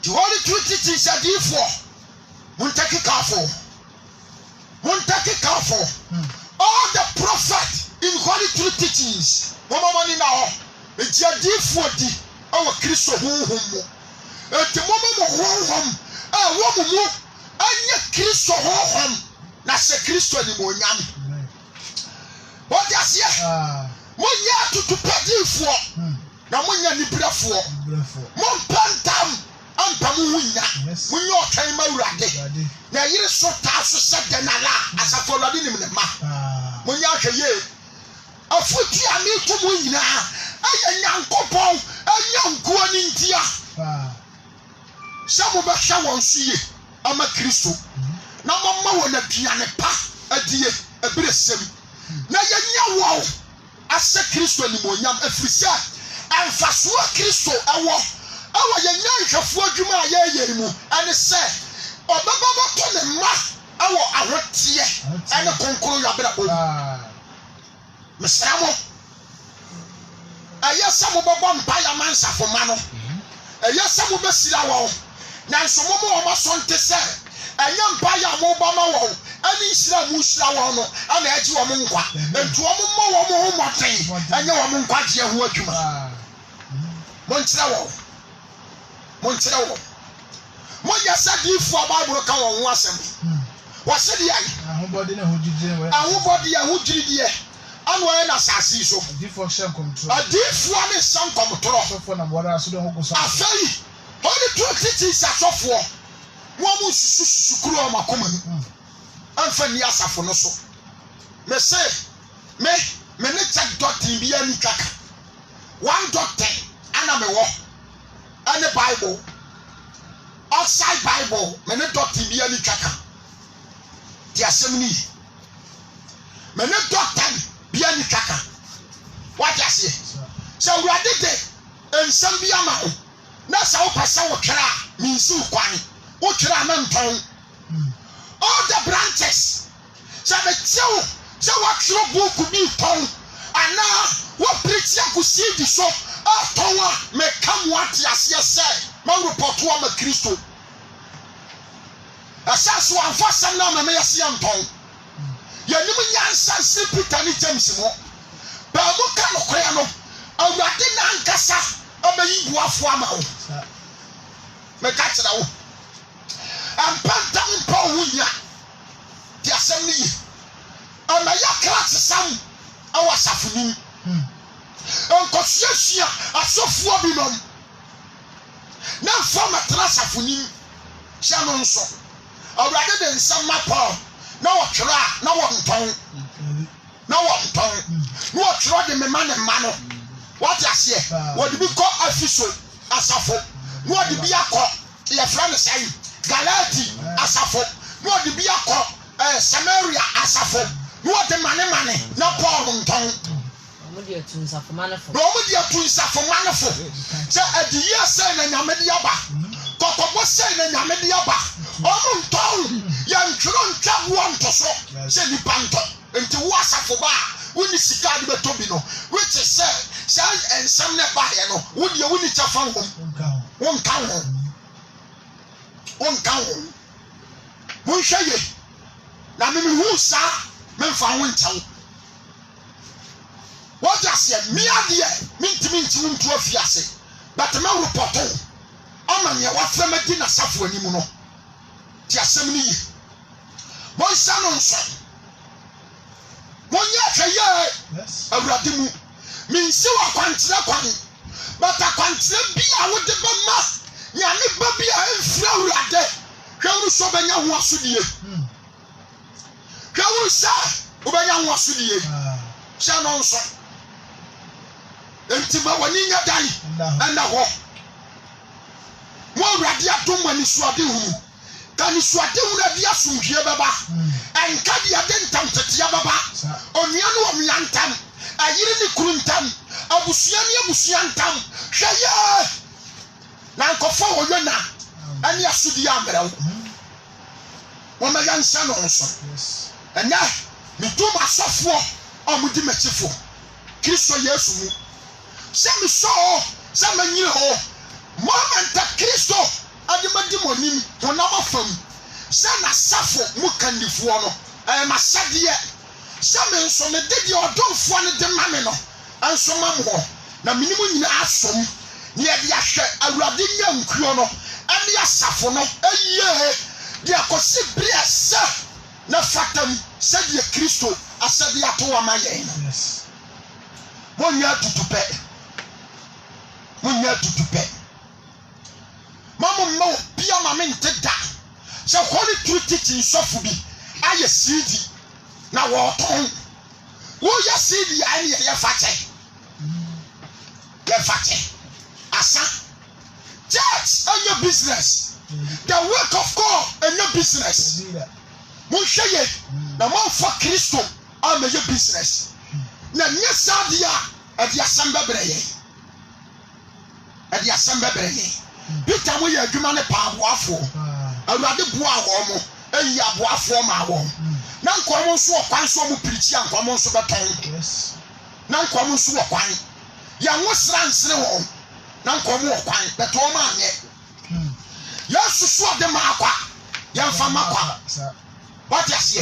the holy truth is that if mon take careful all the prophet in holy truth teachings mama mani na ho enti adifo di awo Kristo honhom mo enti mama mo honhom wo mo anya Kristo honhom na se Kristo ni mo nyam what ya se mo nya tutu padifo na mo nya nibrafo mo pantam ampa mo hunya mo nya otwan mawurade na yire so ta so se denala asafo lodi nim ne ma mo nya hweye afuti ami tumu nyina aya nyankopon anya nko ani ntia samu ba sha won suye ama Kristo na mama wona duane pa adie ebire sem na yenya wo ase Kristo ni monyam afirisa amfaso Kristo awo yenya nhwefo adwuma ayeye mu ane se obaba bato ne ma awo ahotie ane konkoro yabra o mesramo ayesa mo bobo mpaya mansafo ma no ayesa mo besira wo na nso mo masonte se anya mpaya mo bama wo ani nsira mu sira wo no ana aji wo nkwa entu wo mo ho moten anya wo nkwa je ho adwuma mo ntira wo mo yasa difo Bible ka wo ho asem wo se di ai ahobodi na hojiri die anwa na sasi so adifo shankomtro adifo ne shankomtro sofo na bora so de hokuso afei holy truth is asofo wo mu susu kuro makoma ni anfa ni asafo no so me say me ne check doctrine bi ani kaka one doctrine ana me wo ane Bible outside Bible me ne doctrine bi ani kaka ti asem ni me ne doctrine bia ni kaka what ya say so we are did ensam bia ma ho na sa wo pasa wo twera minsi kwan wo twera na nton all the branches so me tell so what your book bi ton ana wo preach akusi di so ton a me kam what ya say ma report wo ma Kristo asase wo anfasam na me yase nton yanim nyansa se Peter ni James mo ba mo ka no koya no awurade na nkasa abayi buafo ama wo me ka kira wo ampanta mpa wunya ti asem ni ama ya krat sam awa safunim onkosuasua asofo binom na fama tra safunim Shannon so. Already then some mapper. No try, no one tongue. No one tongue. No try the man and mano. What I say? What do we call official Asafo? What do we call your friend say? Galati Asafo. What do we call Samaria Asafo? What the money? No problem tongue. Dia tunsa for manafo. No dia tunsa for manafo. Say at the year say na nyame dia ba. Kokobo say na nyame dia ba. Omo nton ya ntworo ntwa wo ntoso. Say ni panto. Enti wo asafo ba. Woni sika de beto bi no. Which is say ensam na ba ye no. Wo dia woni chafa wo. Won kan wo. Won kan wo. Mun hweye. Na me hu sa me fa wo ntawo. What I said, me idea, minti to a fiase, but a man reporter. Amania, what from a dinner suffer any mono? Tiasemini. One son on son. 1 year a year, a radimu. Means so I can't but I can't be I would the bama. Yanni Baby, I am flower at that. How so Banya was to you? How say, Ubaya was to you? Shannon son. Enti ma wani nya dai na ho mo awrade adom wani suade hu tani suade hu na dia sumhie baba enka dia de ntam tete baba onua no omia ntam ayire ni kuru ntam abusua ni abusua ntam hweye na nkofo wo na ani asudi amrewo wo ma yansa no nso ena mi dum asofo omudi machifo Kristo Yesu mu Semi so, Sama Nilo, Moment of Christo, Adimadimonim, Tonama Fum, Sana Safo, Mukandifuano, I am a sadia. Samen so me did your don't fun the mamino, and so mammo, na minimum in Asom, near the Asher, a Radinian Crono, and the Asafono, a year, the Akosi Bria, sir, na fatum, said the Christo, I said the Atoa Mayan. Yes. 1 year to pay. Munya tutupe mama mo bia mama nteda se holy truth teaching sofu bi aye CD na wo ton wo ya CD ani ya fache asa church and your business the work of God and your business mo hweye na mo for Kristo am your business na nyesa dia e dia samba breye and the assembly brene. Peter we are human power for. I rather boa homo, and ya boa for my home. Nan common so a preach and common so yes. Nan common so a quine. Young was runs home. Nan common quine, but all man yet. Yes, so the marqua. Young Famaqua. What I say?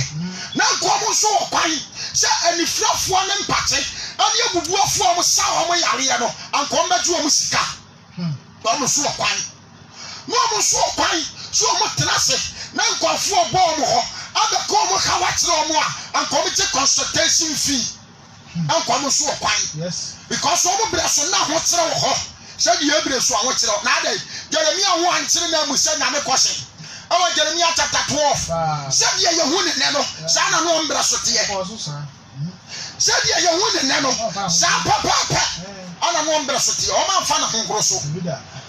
Nan common so a quine. Say any fluff one and patty, and you would walk from Sao Mayariano and come back to a musica. Almost so quite. No so quite. So much tenacity. Now go for a bomb or other common Hawats no more and committed consultation fee. And come so quite. Yes. Because some of us are not what's wrong. Said the evidence one what's wrong. Now, Jeremiah 1 synonym we said, I'm a question. Oh, Jeremiah chapter 12. Said you won it never. Sana no umbrassotia. Said you won it never. Sa papa. Ana no umbrassotia. O man fan of grosso.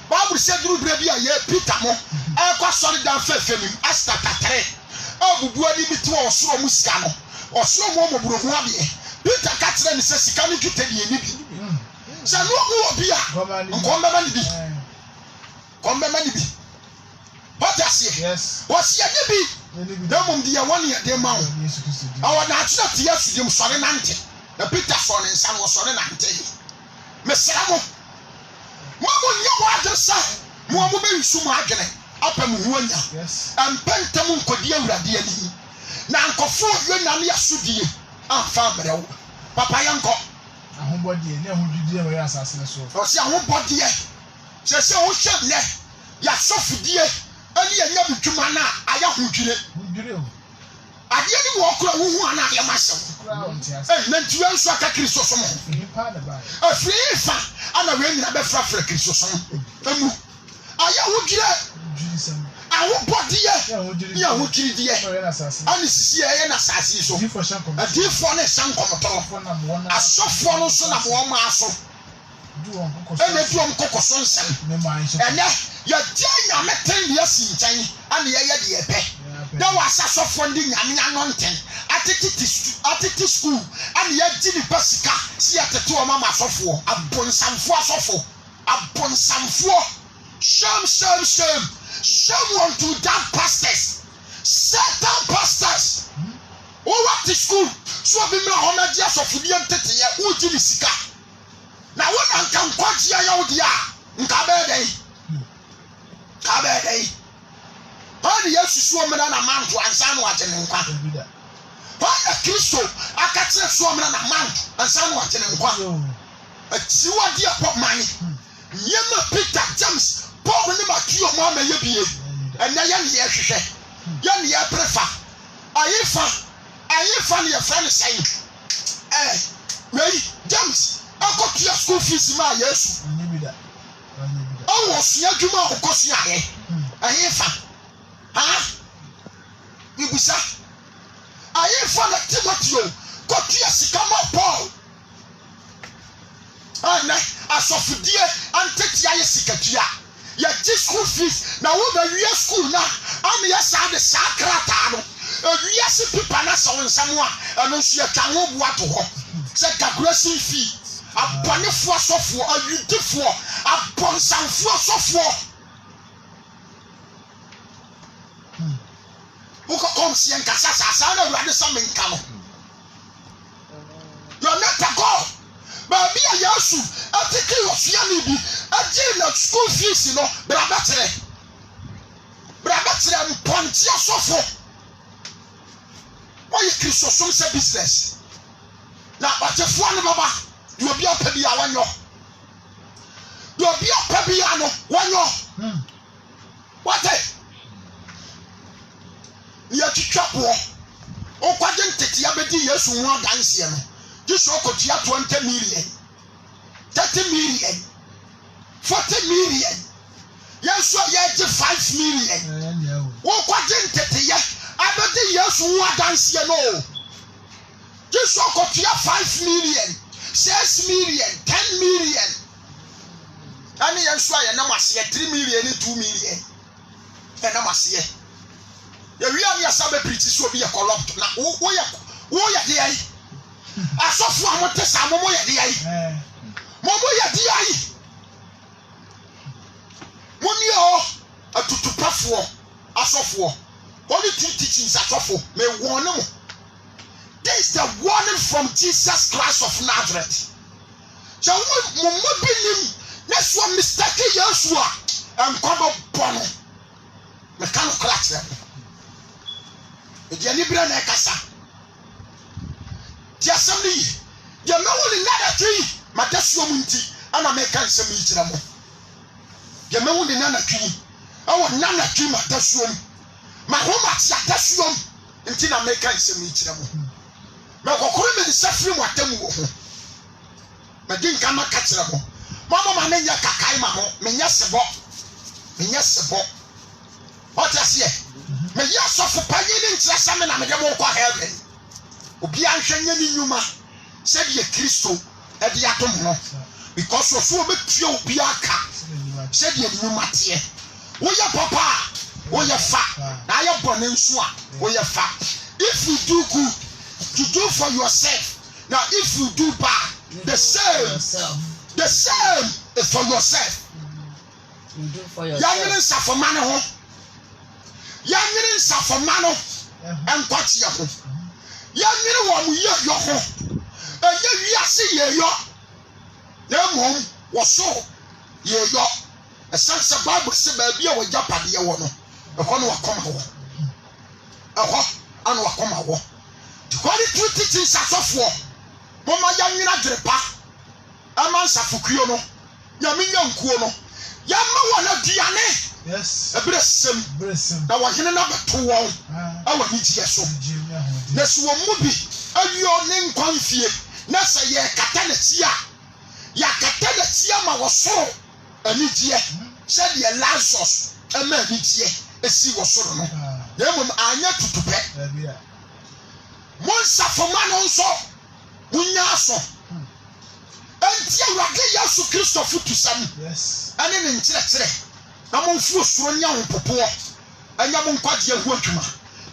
Bible said through baby ye Peter mo e kwa sori dan fefemi asta tatre obubu ani bitu osoro musika no osoro mo mo buru ho abe Peter ka tere ni se sika ni twetedi eni bi se no mo obi a nkombe ma ni bi kombe ma ni bi potasi yes wasi ani bi dem mum dia woni ya dem ma wo awa na atuna tie asudem sori nante na Peter so ne nsa no sori nante mesra mo Mamo nyawa adresa mo mo be nsu mo adwene apam hu anya am pentam nkodi awurade ani na nkofo ye na me asudie afa brewo papa yanko ahobodie ne ahududie we asase so o se ahobodie se wo hwe ne ya sofudie ani anya bituma na aya hudwire o ade ni wo kura wo hu ana ya masem na ntuwa nso aka Kristo so mo afiri fa ana we nyina be frafra Kristo so emu aya hudwire awobɔdeɛ ne ahokirideɛ ane sisi ɛyɛ na asase so adiifoɔ ne hyɛ nkɔmɔtɔrɔ asɔfoɔ no nso na wɔn maa so ɛna du wɔn kɔkɔ so nsɛm ɛnɛ yɛgye nyame tɛn deɛ si nkyɛn ane yɛyɛ deɛ pɛ na wasa asɔfoɔ de nyame ano ntɛn atete school ane yɛgye nipa sika si yɛtete wɔn ama asɔfoɔ abonsamfoɔ shame unto that pastors Satan pastors who went to school so be me hona dia sofudie ntete ye uji ni sika na wona nka nkwagia ya wodi a nka be dai Pani Yesu omena na manto ansa no agye ne nkwa Pani Kristo akatre so omena na manto ansa no agye ne nkwa atiwadi apop man yema Peter James Paul ni Matthew mo amaye bie enya ye ne ye hwehwe ye ne ye prefa ayefa ne ye friend say James akotua school fees ma Yesu was ya dwuma okosu aye ayefa Ibusa ayefa na Timothy kotua sika ma Paul ana asofudie antetia ye sikatua ya school fees na wo ba wi school na am ya sa de sakrata no wi ase pipa na so nsam a eno so ya twa ho bua to ho se calculation fee abonefo asofo awudefo abonsanfo asofo uko komsi en kasa sasa na urade samenka no you're not a god but be a Yesu atiki ofia ni bi agi na school fees no brabatere mponti asofo why Kristo som se business na batefo ne baba you be up be awanyo you be up be ano wanyo what ya twitwapo o kwaje ntete ya bedi Yesu ho adanse no Jesu okotua 20 million 30 million 40 million Yesu ya je 5 million o kwaje ntete ya abedi Yesu ho adanse no Jesu okotua 5 million 6 million 10 million ani Yesu ya na mase 3 million 2 million na mase ya wi am ya sabe preach so bi e corrupt na wo ya de ai asofo amote sa momo ya de ai momo ya de ai moni o atutupafo asofo only two teachings asofo me warn mo. This is the warning from Jesus Christ of Nazareth. So momo binim na so mistake Yesu a enkobo bono me kan crack them. Ejani bra na kasa ti assembly ye mewuli nada twi madasuo munti ana me kan sem yi kira mo ye mewuli nana twi awo nana twi madasuo ma homa ti adasuo nti na me kan sem yi kira mo me kokoro me safiri mo atamu wo ho ma din kan maka kira mo mama ma me nya kakai ma ho me nya sebo what you say me ya sofo panyini ntia same na me dem ko heaven obi anhwanye ni nyuma se de Kristo e de atom no because so obetua obi aka se de nyuma tie wo ya papa wo ya fa na ya bone nso a wo ya fa if you do good to do for yourself now if you do bad the same is for yourself you do for yourself ya nyere safo mane ho yanyere nsafoma no enkwachi ya ho yanyere wo mu ye yo ho enye wiase ye yo na mom wo so ye yo esanse bible se ba bia wo japade ye wo no ehọ no wakoma wo ehọ anu wakoma wo the holy truth teaching sasofo mama yanyere adrepa ama nsafokuo no nyaminya nkuo no yamma wo na duane yes ebresem na wahene na beto won awa ni tie so na so mu bi awio ne nkwanfie na se ye kata na tia ya kata na tia ma wo so ani die se de Lazarus ema ani tie esi wɔ soro no na mmom anya tutupɛ monsafoma no nso munya aso enti awurade yesu kristo futu sam ɛne ne nkyerɛkyerɛ na momfuo soro nya ho popoɔ anya mo nkwagye ho adwuma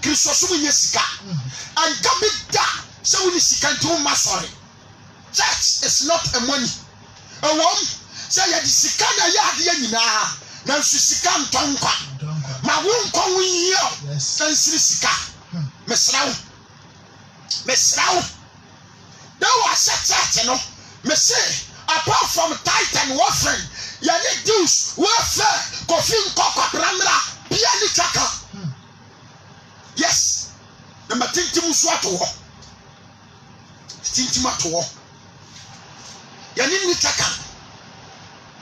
kristo so munya sika anka bi da sɛ woni sika nti wo ma sɔre church is not a money ɛwɔm sɛ yɛde sika na yɛ adeɛ nyinaa nanso sika ntɔ nkwa ma wo nkwa wo yia ɛnsiri sika mesra wo na wɔahyɛ church no me say apart from tithe and offering yɛne dues wɔfɛ kofi nkɔkɔ bramra bia ne twaka yes na matintim nso ato hɔ tintim ato hɔ yɛne ne twaka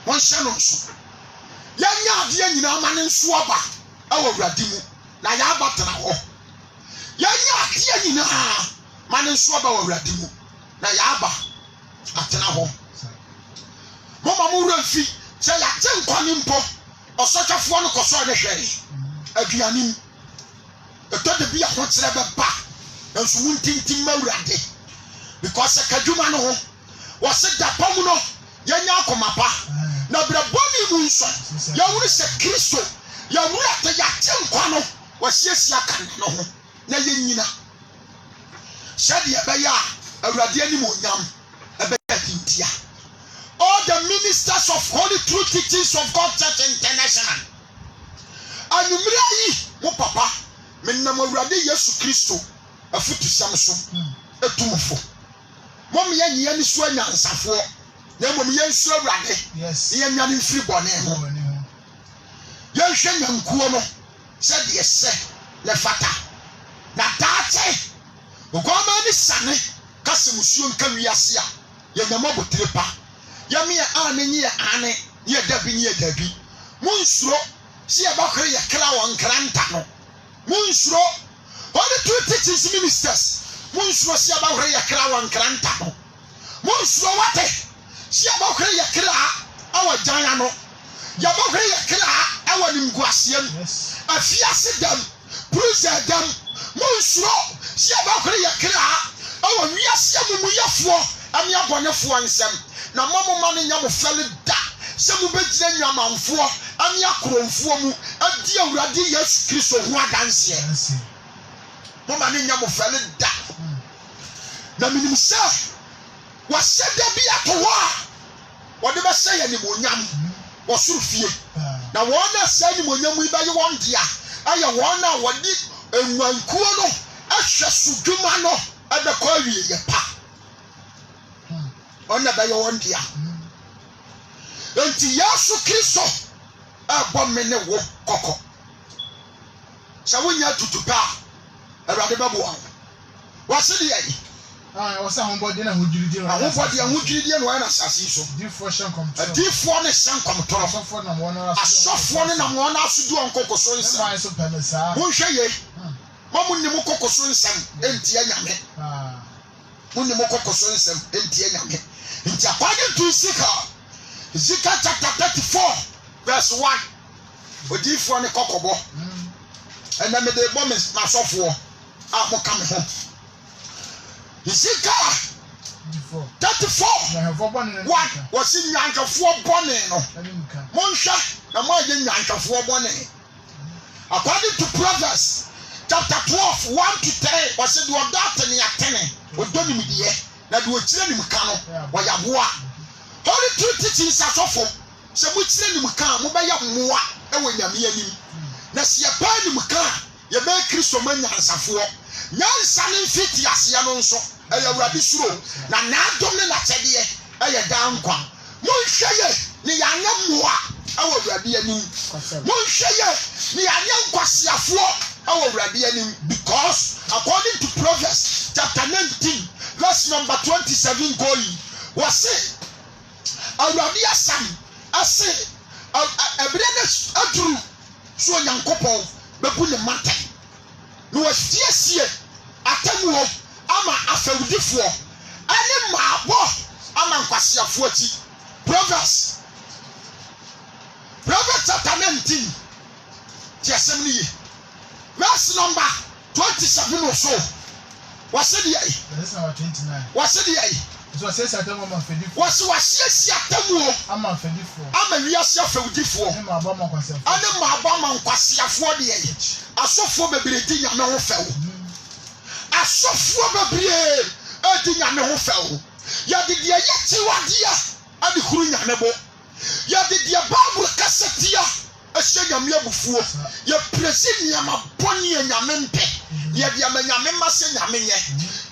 wɔnhyɛ no nso yɛnyɛ adeɛ nyinaa ma ne nso aba ɛwɔ awurade mu na yɛaba tena hɔ yɛnyɛ adeɛ nyinaa ma ne nso aba wɔ awurade mu na yɛaba atena hɔ mama mo wura fi sɛ yɛate nkwane mpo ɔsɔtwafoɔ no kɔsɔɔ ne hwɛre aduanem ɛtɔ de bi ahokyerɛ bɛba nanso wontintim ma awurade because kadwuma no ho wɔse dapam no yɛnyɛ akoma pa na brɛbɔne mu nso yɛworo sɛ kristo yɛworo ate yɛate nkwa no wɔasiesie aka no ho na yɛnyina sɛdeɛ ɛbɛyɛ a awurade anim onyam ɛbɛyɛ tintia all the ministers of Holy True Teachings of God Church International anumira yi mo papa menam awurade yesu kristo afutu sam so etumfo mom ye nyia ni so anyansafoɔ na mom ye nsu awurade ye nyane mfiri bɔne ho ye hwɛ nyankuo no sɛ de sɛ le fata na daate ogoma ni sane kasemusuo nka wiase a ye nyama botire pa ye me ane nye ane ye dabi munsuro si abakore ye kra won kranta no munsuro Holy True Teachings ministers munsuro si abakore ye kra won kranta no munsuro wate si abakore ye kra awa janya no ya abakore ye kra awa nimguasiam afiase dam prison dam munsuro si abakore ye kra awa wiase amumuyafo ami abonefo ansem na mama ma ne nyamo fele da se mu begire nyamanfo ami akromfo mu adi awurade yesu kristo ho adanse mama ne nyamo fele da na minim se wase da bi ato ho a wode be se ye nimonyam wo soro fie na wona se nimonyam yi baye won dia aye wona wodi enwankuo no ahwe sudwuma no adakọ awie ye pa ona baye won dia enti yesu kristo abo mene wo kokko sha wonya tutupa awurade babo wase de yi wasa hombodi na hujiridi no ahofodi ahujiridi no na sase so difo shankom difo ne shankom toro asofo ne na mo na asudu onkokoso nsem mba so penesa wonhwe ye mamu nim kokoso nsem enti anyame munni mo kokoso nsem enti anyame enti akwade to Zika chapter 34 verse 1 odifo ne kokobo ena me de bom masofo a mo kam ho Zika 34 what was in nyankafo bone no monhwa na mo aye nyankafo bone according to Proverbs chapter 12 1 to 3 was the odate ne atene odoni midiye na de okire nim ka no wayaboa Holy True Teachings asofo se mo kire nim ka mo be ya moa e wo nyame anim na se pa nim ka ye be Kristo manyansafo nyansa ne mfiti ase no nso e ya wurade suro na nadom ne na kyede e ye dan kwa mo hweye ne ya nya moa e wo wurade anim mo hweye ne ya nya nkwasiafo e wo wurade anim because according to Proverbs chapter 19 verse number 27 going was say awurade asam ase ebrene aduru so nyankopon bebu ne mata no wasiesie atamuo ama afawudifo ani maabo ama nkwasiafo ati Proverbs chapter 19 asɛm ni verse number 27 or so was said ye That's number 29. was said ye So I say I don't want my fedi. was yes yatamu I'm a fedi for. ama wiase afawdifo I'm a bomb myself. ane ma ba man kwasiafo de ye asofo bebre di nyame ho fewo asofo bebre edi nyame ho fewo ya de ye yetiwadia ade kuru nyame bo ya de Bible kasetia ehye nyame abufuo ya presi nyama boni nyame mpe ya de nyame mase nyame nye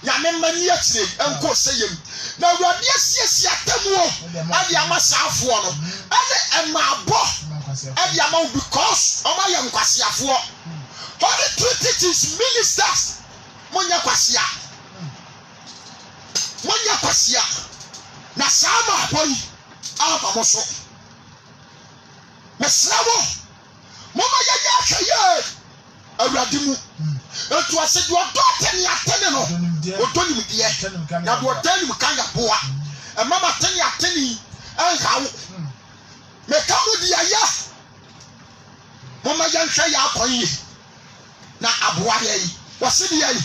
nyame mani akire enko seyem na awurade asiesie atamuo ade amasaafo no ade emabo ade amawo because oma ye nkwasiafo Holy Trinity ministers monya kwasia na sama boy aba mo so mesrawo mama ya hweye awurade mu etu ase do tani atene no odonim de ya do tanim kan ya boa e mama tani atene enhawo me kamu de ya mama ya hweye akon na aboa ye wase de ye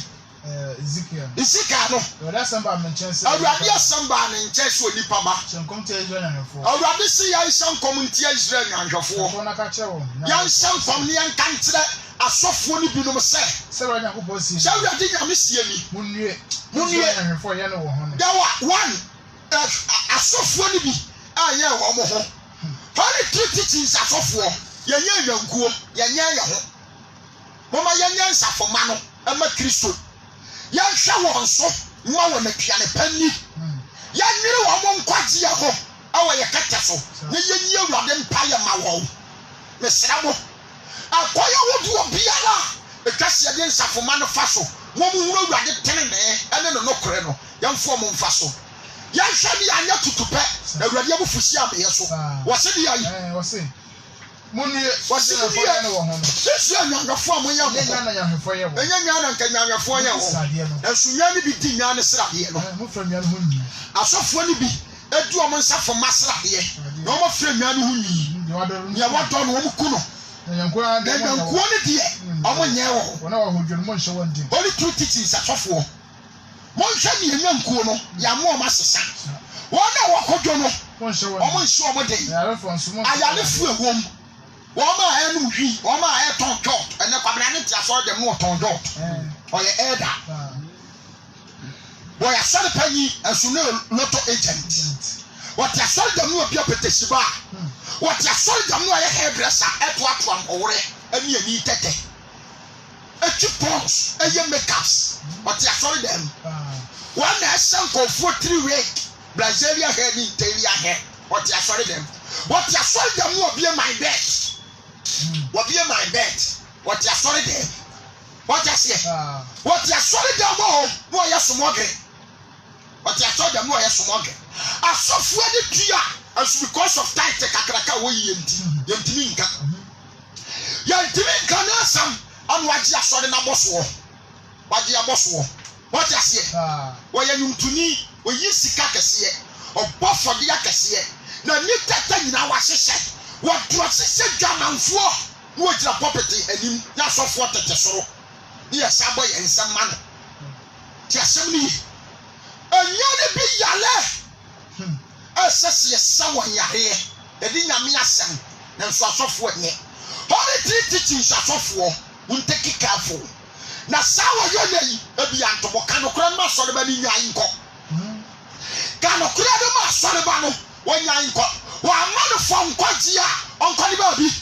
Ezekiel no That's somebody mentions. awurade asamba ne nche so nipa ba awurade se ya nsan community Israel nyanhwefo ya nsan kom ne yanka ntre asofo ni binom se awurade nyame sie ni munue dawa one asofo ni bi anya wo mo ho Holy Trinity asofo yenye yankuo yenye ye ho mama yenye nsafo ma no ema Kristo ya hwa won so nwa won atuane panni ya nyire wo mo nkwaji ya ho awo ye kata so ne yenyi awurade mpa ya ma wo mesra mo akoya wodu obiara etwase de nsafoma no fa so wo mu huru awurade tenene ene no nokore no ya mfo mo mfa so ya hwa ni anya tutupe awurade abufusi abe so wo se di ayi wo se munue wase no fo no wo ho sesu anyanwafo amoya mo na yanhwefo ye wo enya nya na nkanyanwafo ye wo ensunya ni bi di nya ne srade no mo fra nwa no ho nyi asofo ni bi edu omo nsafo masrade na omo fra nwa no ho nyi ya wato no omo ku no yankuo de de omo nye wo na wo hodwo mo nhye won din Holy Trinity asofo mo nhye ni enyankuo no ya mo omo asesa wona wo hodwo no mo nhye won omo nhye omo den ayale fu ewom woma enu hwi woma ton jot ene kwabra ne tia so de mo ton jot oye elder boy asale panyi asune lotto agent what asale de mo bia petesiba what asale de mo aye hairdresser eto ato amhore ani ani tete equipons eye makeups what asale dem one asan ko for 3 week Brazilian hair ni Italia hair what asale dem what asale de mo bia my bet what be my bet what you sorry there what you say what you sorry there mo ya sumogre what you sorry there mo ya sumogre asofu ade tua as because of tight kakraka wo yentimi nka na sam anu waji asori na boso waji aboso what you say wo ya nyumtuni wo yi sika kese obofode ya kese na ni tata nyina wa hyehyɛ what process jamanfo wo jira property anim na sofo tete soro ni ya sabo ye nsama no ti asem ni anya ne bi yale asese ye sawo yare e di nyame asem na nso asofo nye Holy Trinity asofo won take careful na sawo yo nei e bi antobo kanokora ma soro ba ni nyan nko kanokora de ma soro ba no wonyan nko wa amano fo nkwaji a onko ni ba bi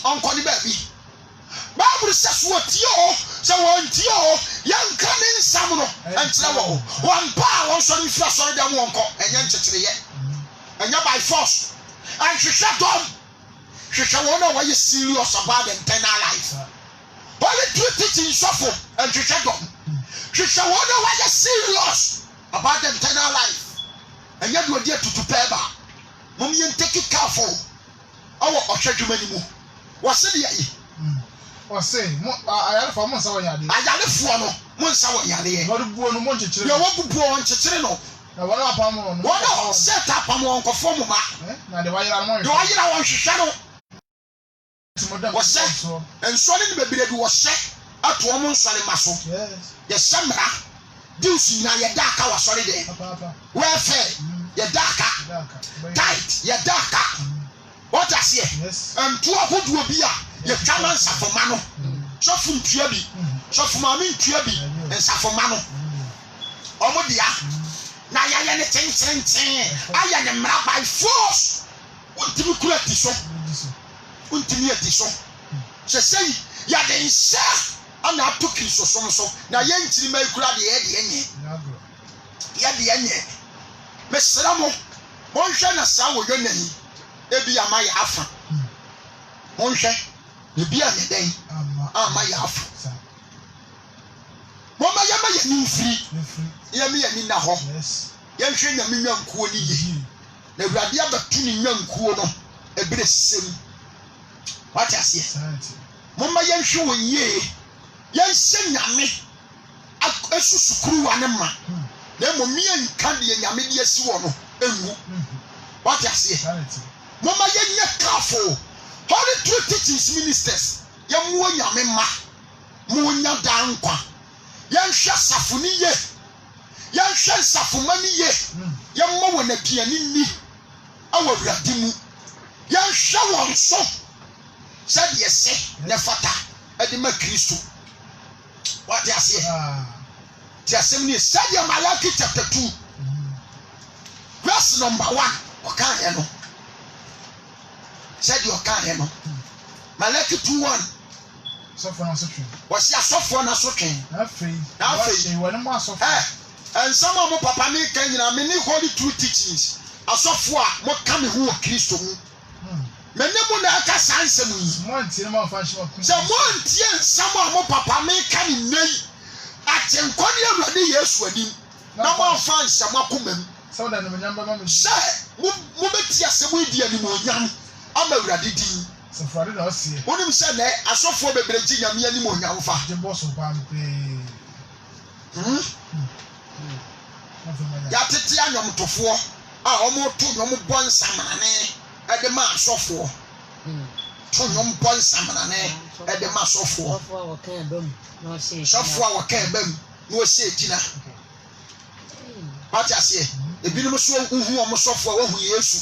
onko ni ba bi Bible says what yo so won tio yanka ne nsam no entre wo wan pa won so ni fia so dem wonko enye nchekere ye enya by force and hwehwe won na why serious about the internal life Holy Trinity suffer and hwehwe won na why serious about the internal life enya do dia tutu peba mom yen take it careful awo ohwedwuma ni mu wose de yi o say mo ayale fa mo nsa wo yade ayale fo no mo nsa wo yade ye no buo no mo nchechire ye wo bubuo won chechire no na wona apam no wona set apam won ko fo mo ma na de wayira mo de wayira won hwehwe no wɔhyɛ nsɔre ne bebree bi wɔhyɛ ato wɔn nsɔre ma so yɛhyɛ mmara deus nyinaa yɛda aka wɔ asɔre dɛ welfare yɛda aka tithe yɛda aka wɔte aseɛ ntoa ahodoɔ bi a yɛtwa ma nsafoma no sɔfo ntua bi sɔfo maame ntua bi nsafoma no ɔmo dea na yɛayɛ ne tentenenten ayɛ ne mmara by force wontumi kura ti so wontumi ati so hyɛ sɛ yi yɛde nhyɛ ana ato kristo som so na yɛnkyiri ma kura deɛ yɛde ɛnyɛ mesrɛ mo monhwɛ na saa wɔ yɔna yi ebi ama yɛ afa monhwɛ ebi a yɛ dɛn ama yɛ afa mɔma yɛma yɛ ni mfiri yɛma yɛ ni na hɔ yɛnhwɛ nyame nwankuo ni yie na awurade abɛto ne nwankuo no ebere sɛm wate aseɛ mɔma yɛnhwɛ wɔ yie yɛnhyɛ nyame asusu kuruwa ne ma na mmom yɛnka deɛ nyame de asi wɔ no engu wate aseɛ mɔma yɛnyɛ careful holy truth teachings ministers yɛmmoa nyame ma monya daa nkwa yɛnhwɛ safo ne ye yɛnhwɛ nsafoma ne ye yɛmmɔ wɔ n'aduane ni awɔ awurade mu yɛnhwɛ wɔn so sɛdeɛ sɛ ne fata ɛde ma kristo wate aseɛ ti asɛm ne sɛdeɛ Malaki chapter 2 verse number 1 ɔka yɛ no sɛdeɛ ɔka yɛ no Malaki 2:1 sɔfo na sotwe wɔsi asɔfo na sotwe afei nsɛm a mo papa me ka nyina me ne holy truth teachings asɔfo a mo ka me ho wɔ kristo mu me ne mo na aka saa nsɛm yi montie ma fa hye ɔko sɛ montie nsɛm a mo papa me ka ne nei atenkɔ ne awurade yesu anim na mo amfa nsɛm akomam sɛ woda no menyamba ma me sɛ mo bɛti asɛm yi di animonyam ama awurade din sɛ frade na ɔsie wonim sɛ nɛ asɔfoɔ bebree gye nyame animonyam fa gye bɔ so pampe yɛatete anwɔmtofoɔ a ɔmoto nnwom bɔ nsamanane ɛde ma asɔfoɔ to nnwom bɔ nsamanane ɛde ma asɔfoɔ sɔfoɔ a wɔka ɛba mu na wɔsɛ gyina wate aseɛ ebinom so wohu ɔmo sɔfoɔ a wohu yesu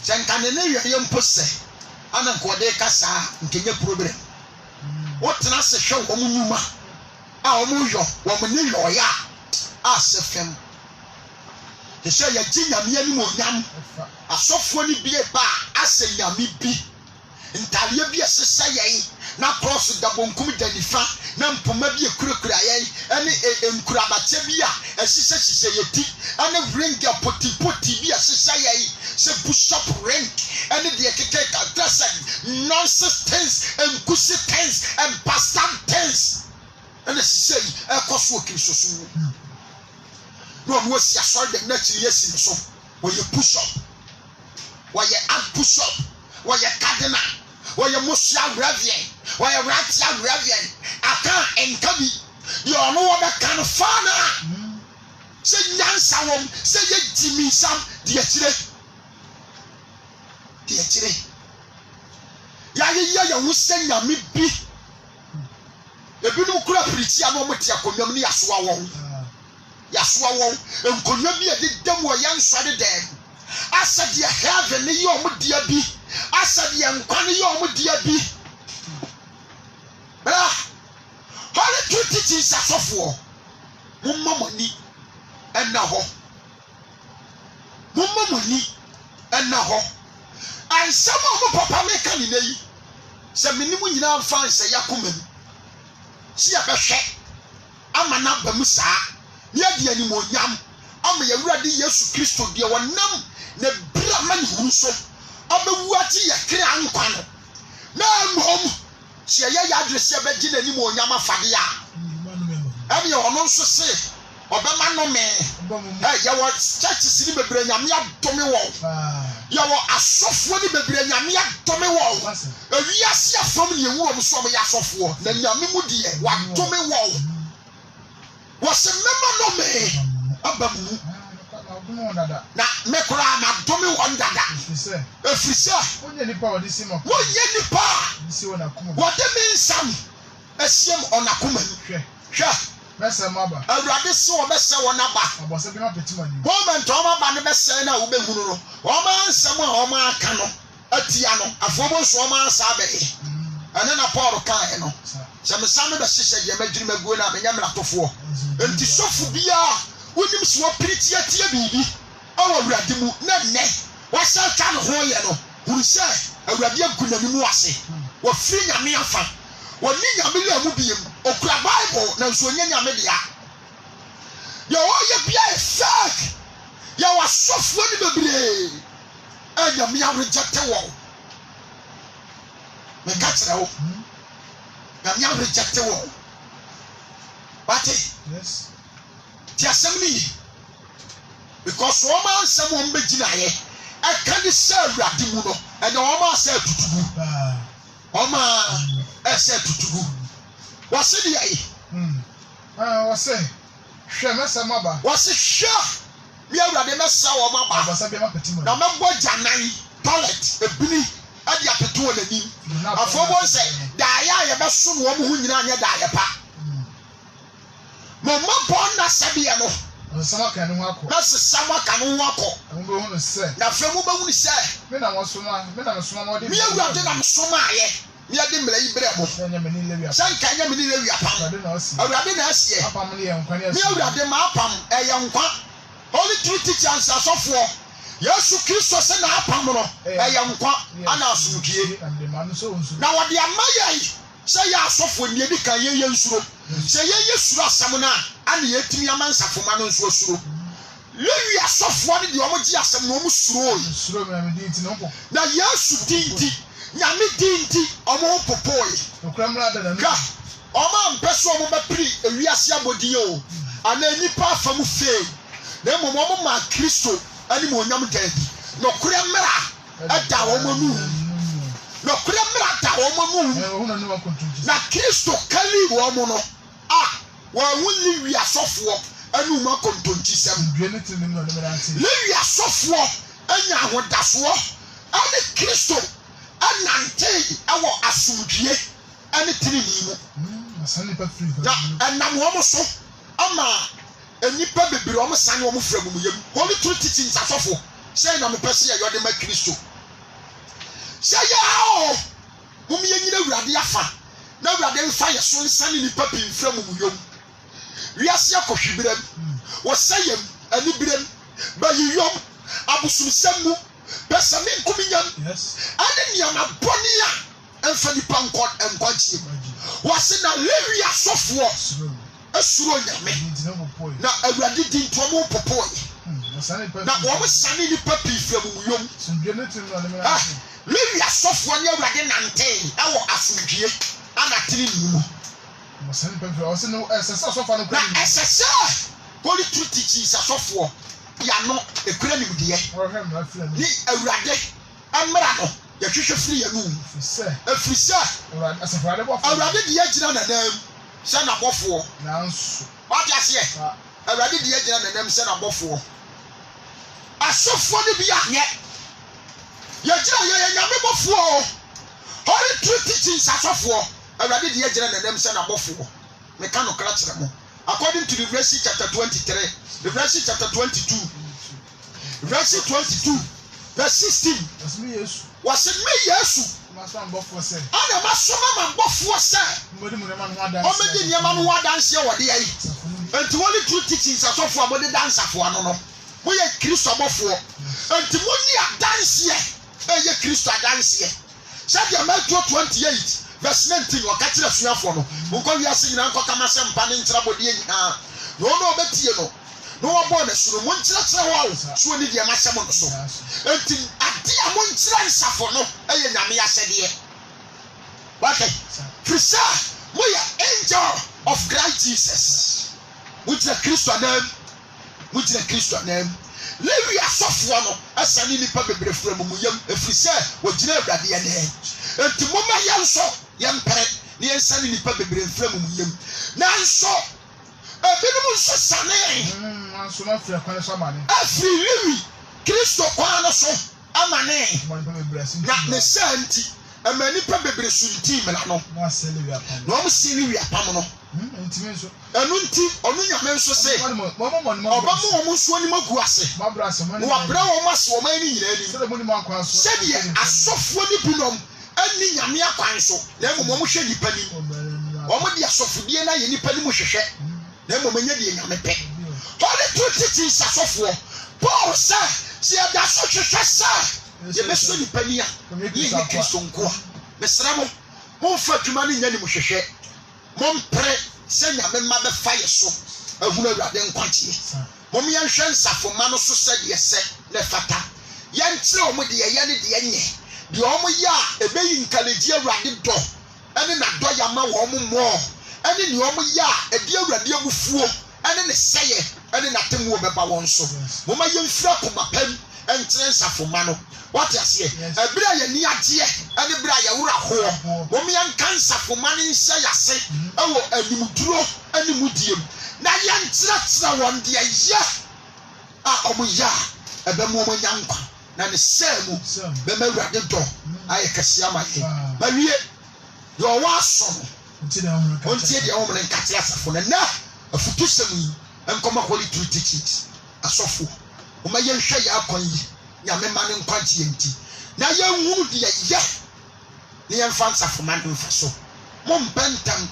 sɛ nka ne yɛyɛ mpo sɛ ana nka ɔde ka saa nkɛnyɛ problem wotena se hwɛ wɔn nnwuma a wɔn yɔ wɔn ne yɔɔyɛ a sɛ fam ɛhyɛ yɛgye nyame anim onyam asɔfoɔ ne bie ba a asɛ nyame bi ntaadeɛ bi ɛsesa yɛn na cross da bonkum da nifa na mpoma bi ekurakura yɛn ɛne nkurabakyɛ bi a ɛhyehyɛ yɛ ti ɛne ring poti bi ɛhyehyɛ yɛn sɛ push-up ring ɛne deɛ keke kakra sɛ nonsense things nkusi things bastard things ɛne hyehyɛ yi ɛkɔ so wɔ kristo so mu na ɔmo asi asɔre dɛm n'akyiri yɛsi ne so wɔyɛ push-up wɔyɛ ab push-up wɔyɛ cardinal wɔyɛ musua reverend wɔyɛ ratia reverend aka nka bi deɛ ɔno wɔbɛka no faana sɛ nyansa wɔm sɛ yɛ gyiminsam deɛ kyire yɛayeyɛ yɛn ho sɛ nyame bi ebinom kura pirikyi a na wɔn te akonnwa mu ne yasoa wɔn nkonnwa bi a dedam wɔ yɛn nsɔre dɛm asɛ deɛ heaven ne yɛ wɔn deɛ bi asɛ deɛ nkwa ne yɛ wɔn deɛ bi bra holy truth teachings asɔfoɔ momma mo ani ɛna hɔ ansɛm a mo papa meka ne na yi sɛ menim nyinaa mfa nsɛ yakoma mu si yɛbɛhwɛ ama na ba mu saa ne yɛde animonyam ama yɛwurade yesu kristo deɛ wɔnam na bira ma ne huru so ɔbɛwu akyi yɛkere nkwa no na mmom sɛ yɛyɛ adresi yɛbɛgye n'animonyam afade a ɛne ɔno nso se ɔbɛma no me yɛwɔ churches ne bebree nyame adome wɔn yɛwɔ asɔfoɔ ne bebree nyame adome wɔn ewiase afam ne ewu wɔn so ɔmo yɛ asɔfoɔ na nyame mu deɛ wadome wɔn wɔsɛ mɛma no me aba mu na me kura na dome won dada efrise wonye nipa wodi sima wonye nipa disi wona kuma wode me nsam asiem onakoma hwe mese maba awurade se wo bese wona ba abose bi ma petima ni moment o ma ba ne bese na wo behunu no o ma nsam a o ma aka no atia no afobo so o ma asa be ane na Paul kan no se me sam be hyehyɛ je madwiri maguo na menya mratofo enti sofu bia wonim se wo piriti atia bibi awo awurade mu na ne wasa twa no ho ye no huru se awurade agunami mu ase wo firi nyame afa woni nyame la mu biem okura bible na nso onye nyame dia ye o ye bia fake ye wasofu ni bebre anyame ya reject wo me catch na wo nyame ya reject wo but yes ti asem ni because o ma nsem o mbegina ye e kan di se awurade mu no e de o ma se tutugu o ma ese tutugu wase di ai wase hwe mesa maba wase hwe mi awurade mesa wo maba abasa bi ma petima na mebo janan toilet ebini adi apeto onani afobo se da ya ye beso no wo hu nyina anya da ya pa mama bon na sabia no sama kan no akọ na sama kan no akọ mo hu no se na fe mo ba hu ni se me na wasoma mo de mi awurade na soma aye mi ade mra yi bre mo nya me ni lewi san kan nya me ni lewi apam awurade na asie apam ne ye nkwa ne mi awurade ma apam eye nkwa holy truth teachers asofo Yesu Kristo se na apam no eye nkwa ana asumkie na wode amaye se ya asofo ne bi kan ye nsuro se ye suro asam na ana ye timi amansafoma no nso suro lewi asofo ne de omo gi asam no omo suro me di nti no na Yesu dinti nyame dinti omo popoi okramra da na ka omo ampeso omo ba pri ewiase abodie o ana nipa afam fe na momo ma Kristo ani mo nyam dadi no kure mra ada wo manu no kure mra da wo manu na Kristo kali wo mo no wa wuni wi asofo anu ma kontonti sem le wi asofo anya ahodaso ani Kristo anante awo asumdue ani tinini mu na anam wo mo so ama enipa bebere o mo sane o mo fra mu yam holy truth teaching asofo say na me pese ya yode ma Kristo say ya o mo me nyina awurade afa na awurade mfa ye so nsane nipa bi mfra mu yam wiase akohwibirem wo sayem ani birem ba yiyom abusumsem mu pese me nkuminyam ade niama boni a emfa nipa nkwantie wase na lewi asofo asuro nyame na awurade di ntomo popoi na wo sane nipa pi fra mu yom lewi asofo ne awurade nante ewo asumdue ana tiri ni mu na esese holy truth teachings asofo ya no ekura ni mudie ni awurade amra no ya hwehwe firi ya nu efrise awurade di agina na nam se na bofo nanso what ya say awurade di agina na nam se na bofo asofo ni bi anye ya gina ya nyame bofo holy truth teachings asofo awurade di agina na nam se na bofo me kan no kra kire mo according to Revelation chapter 23 Revelation chapter 22 verse 22 verse 16 was me Yesu ana masoma mambofo se omedi niam no wadanse wode ayi enti holy truth teachings asofo abode dance afo ano no moye Kristo abofo enti moni adanse eye Kristo adanse sadia Matthew 28 verse 19 wakatira suafo no monko wiase nyina nko kama se mpa ne ntra bode nyina no no obetie no no wabo na suro mon kyerɛ wa so ni de ma hyɛ mo so enti ade a mon kyerɛ nsafo no ɛyɛ nyame asɛdeɛ wake frisa moya angel of Christ Jesus mutira Kristo anam lewi asofo no asane nipa bebre fra mu yam efrisɛ wogina awurade ya ne enti moma yɛnso yɛmpere ne yɛnsane nipa bebre fra mu yam nanso binom nso sane so na fira kwan so amane afiri lewi Kristo kwan no so amane na ne santi ama nipa bebre sunti mela no na sele wi apam na om sele wi apam no ntime so enu nti onu nyame nso se obamu om so ni magu ase wa bra wo maso wo man ni nyina ni sele mo ni man kwan so se de asofo ni binom ani nyame akwan so na mo mo hwe nipa ni wo de asofodie na ye nipa ni mo hwehwe na mo manya de nyame pe holy truth is asofo Paul say se da so hwehwe sa ye beso nipa ni a ye ni Kristo nko a mesra mo fa dwuma ni nya ni mo hwehwe mo mpre se nyame ma be fa ye so ahuna awurade nkwatie mom ye nhwe nsafo ma no so se de se le fata ye ntre o mo de ye ne de ye nye de o mo ya ebeyi nkaleji awurade do ene na do ya ma wo mo mo ene ni o mo ya edi awurade abufuo ene ne seye ene na temu o beba won so mo ma ye mfira ko mapam entre nsafo ma no what you say ebira ye ni ade ene bira ye wura ho mom ye nkansafo ma ne nse yase ewo animuduro animudiem na ye ntratra won de ye a omo ya ebe mo mo nyankwa na ne semu be ma wurade do aye kase amaye ba wie yo wa so onti de o mo nkate asafo na afutu semu enkoma holy truth teachings asofo o ma ye hwe ya akon yi nyame ma ne nkwanti enti na ye hu de ye ne ye mfa nsafo ma ne mfa so mo mpentam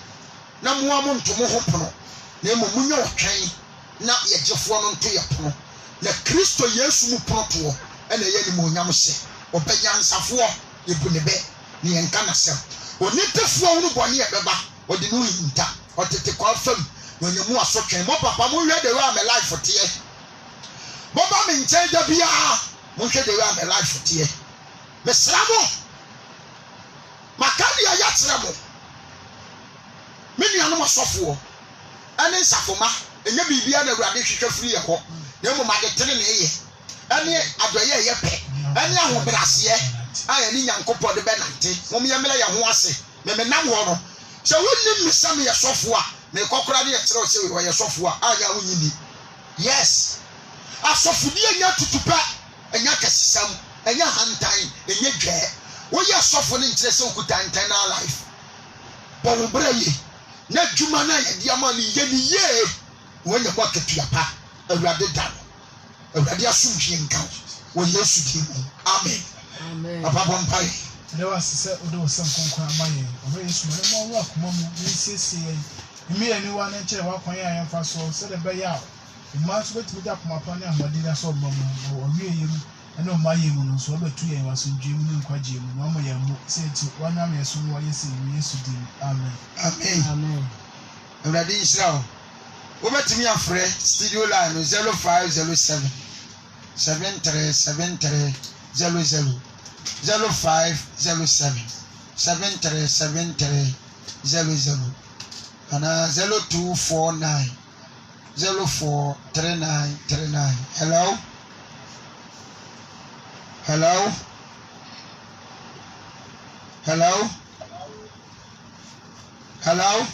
na mo amu ntomo ho pono na mo munyo otwen na ye jefo no nto ye pono na Kristo Yesu mu pono to ena ye ni mo nyam se obenya nsafo ye bu ne be ne ye nka na sem oni tefo no bone ye beba odi no hinta otete kwa fam no nyemu asotwen mo papa mo hwe de wa me life tie mo ba me nchen da bia mo hwe de wa me life tie me sramo makani ya yatra mo meni anu masofo ene nsafoma enye bibia na awurade hwehwe firi ye ho na mo magetere ne ye ene adoye ye pe ene ahobrase aya ni nyankopɔ de benante mo me yemela ye ho ase me nam ho no se wonni misam ye sofo a me kokora ne ye tere o se we ye sofo a aya wonyini yes asofodi enya tutupa enya kasisam enya hantan enya dwe wo ye sofo ne ntere se okuta internal life bo wo braye na dwuma na ye dia ma ni ye ni ye wonya kwa ketua pa awurade da awurade asomhwe nka wo Yesu di mu amen amen papa bompai there was se odo sem konkon amaye o Yesu mo mo akoma mu nsiesie imi ani wa na nkyere wa kwan ya yemfa so se de be ya ma so betimi da koma pa ne amadi na so mo o wie yemu ene o ma yemu no so betu yen wa so ndwem ne nkwaje mu no mo ya mu se ti wana me so wo Yesu ni Yesu di amen amen amen awurade Israel wo betimi afre studio line 0507 7373 00 0507 7373 00 ana 0249 043939 hello hello hello hello